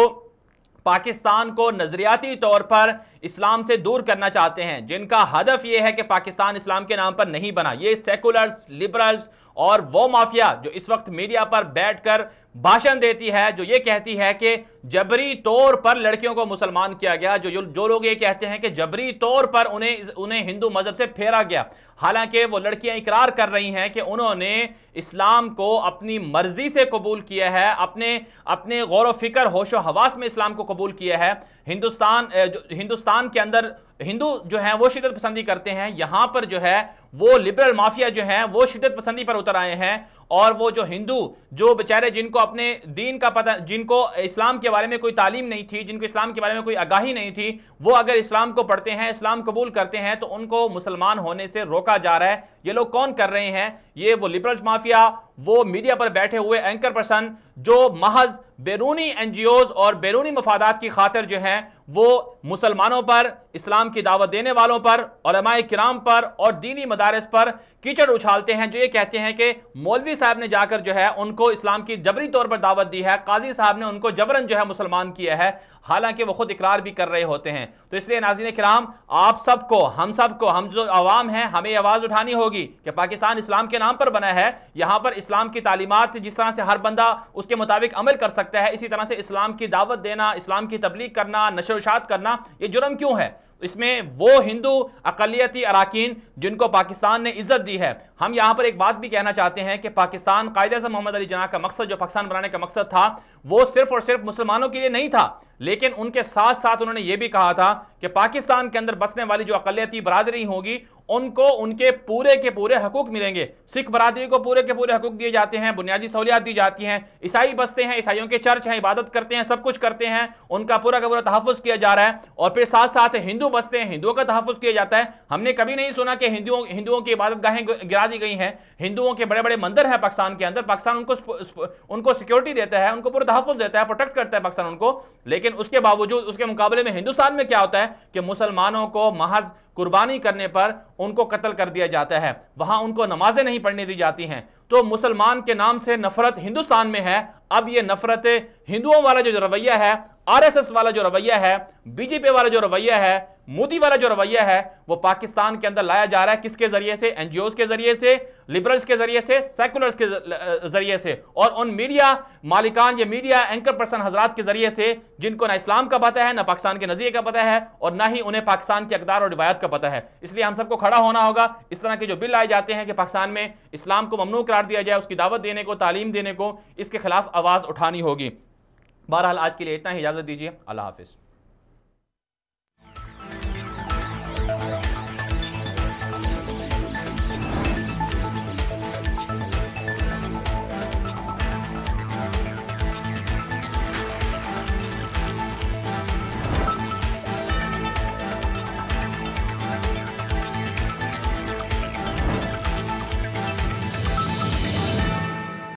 پاکستان کو نظریاتی طور پر اسلام سے دور کرنا چاہتے ہیں، جن کا ہدف یہ ہے کہ پاکستان اسلام کے نام پر نہیں بنا۔ یہ سیکولرز، لبرلز اور وہ مافیا جو اس وقت میڈیا پر بیٹھ کر بھاشن دیتی ہے، جو یہ کہتی ہے کہ جبری طور پر لڑکیوں کو مسلمان کیا گیا، جو لوگ یہ کہتے ہیں کہ جبری طور پر انہیں ہندو مذہب سے پھیرا گیا، حالانکہ وہ لڑکیاں اقرار کر رہی ہیں کہ انہوں نے اسلام کو اپنی مرضی سے قبول کیا ہے، اپنے غور و فکر، ہوش و حواس میں اسلام کو قبول کیا ہے۔ ہندوستان کے اندر ہندو جو ہیں وہ شدت پسندی کرتے ہیں، یہاں پر جو ہے وہ لبرل مافیا جو ہیں وہ شدت پسندی پر اتر آئے ہیں، اور وہ جو ہندو جو بیچارے جن کو اپنے دین کا پتہ، جن کو اسلام کے بارے میں کوئی تعلیم نہیں تھی، جن کو اسلام کے بارے میں کوئی آگاہی نہیں تھی، وہ اگر اسلام کو پڑھتے ہیں، اسلام قبول کرتے ہیں تو ان کو مسلمان ہونے سے روکا جا رہا ہے۔ یہ لوگ کون کر رہے ہیں؟ یہ وہ لبرل مافیا، وہ میڈیا پر بیٹھے ہوئے اینکر پرسن جو محض بیرونی این جی اوز اور بیرونی مفادات کی خاطر جو ہیں وہ مسلمانوں پر، اسلام کی دعوت دینے والوں پر، علماء کرام پر اور دینی مدارس پر کیچڑ اچھالتے ہیں، جو یہ کہتے ہیں کہ مولوی صاحب نے جا کر جو ہے ان کو اسلام کی جبری طور پر دعوت دی ہے، قاضی صاحب نے ان کو جبرن جو ہے مسلمان کیا ہے، حالانکہ وہ خود اقرار بھی کر رہے ہوتے ہیں۔ تو اس لیے ناظرین کرام، آپ سب کو، ہم جو عوام ہیں، ہمیں آواز اٹھانی ہوگی کہ پاکستان اسلام کے نام پر بنا ہے، یہاں پر اسلام کی تعلیمات جس طرح سے ہر بندہ اس کے مطابق عمل کر سکتا ہے، اسی طرح سے اسلام کی دعوت دینا، اسلام کی تبلیغ کرنا، نشر و اشاعت کرنا یہ جرم کیوں ہے؟ اس میں وہ ہندو اقلیتی اراکین جن کو پاکستان نے عزت دی ہے۔ ہم یہاں پر ایک بات بھی کہنا چاہتے ہیں کہ پاکستان، قائد اعظم محمد علی جناح کا مقصد، جو پاکستان بنانے کا مقصد تھا، وہ صرف اور صرف مسلمانوں کے لیے نہیں تھا، لیکن ان کے ساتھ ساتھ انہوں نے یہ بھی کہا تھا کہ پاکستان کے اندر بسنے والی جو اقلیتی برادری ہوگی ان کو ان کے پورے حقوق ملیں گے۔ سکھ برادری کو پورے کے پورے حقوق دیے جاتے ہیں، بنیادی سہولیات دی جاتی ہیں، عیسائی بستے ہیں، عیسائیوں کے چرچ ہیں، عبادت کرتے ہیں، سب کچھ کرتے ہیں، ان کا پورا کا پورا تحفظ کیا جا رہا ہے، اور پھر ساتھ ساتھ ہندو بستے ہیں، ہندوؤں کا تحفظ کیا جاتا ہے۔ ہم نے کبھی نہیں سنا کہ ہندوؤں کی عبادت گاہیں گرا دی گئی ہیں، ہندوؤں کے بڑے بڑے مندر ہیں پاکستان کے اندر، پاکستان ان کو سیکیورٹی دیتا ہے، ان کو پورا تحفظ دیتا ہے، پروٹیکٹ کرتا ہے پاکستان ان کو، لیکن اس کے باوجود اس کے مقابلے میں ہندوستان میں کیا ہوتا ہے کہ مسلمانوں کو محض قربانی کرنے پر ان کو قتل کر دیا جاتا ہے، وہاں ان کو نمازیں نہیں پڑھنے دی جاتی ہیں۔ تو مسلمان کے نام سے نفرت ہندوستان میں ہے۔ اب یہ نفرت ہندوؤں والا جو رویہ ہے، آر ایس ایس والا جو رویہ ہے، بی جے پی والا جو رویہ ہے، مودی والا جو رویہ ہے، وہ پاکستان کے اندر لایا جا رہا ہے۔ کس کے ذریعے سے؟ این جی اوز کے ذریعے سے، لبرلز کے ذریعے سے، سیکولرز کے ذریعے سے، اور ان میڈیا مالکان یا میڈیا اینکر پرسن حضرات کے ذریعے سے جن کو نہ اسلام کا پتہ ہے، نہ پاکستان کے نظریے کا پتہ ہے، اور نہ ہی انہیں پاکستان کے اقدار اور روایات کا پتہ ہے۔ اس لیے ہم سب کو کھڑا ہونا ہوگا۔ اس طرح کے جو بل آئے جاتے ہیں کہ پاکستان میں اسلام کو ممنوع قرار دیا جائے، اس کی دعوت دینے کو، تعلیم دینے کو، اس کے خلاف آواز اٹھانی ہوگی۔ بہرحال آج کے لیے اتنا ہی، اجازت دیجیے، اللہ حافظ۔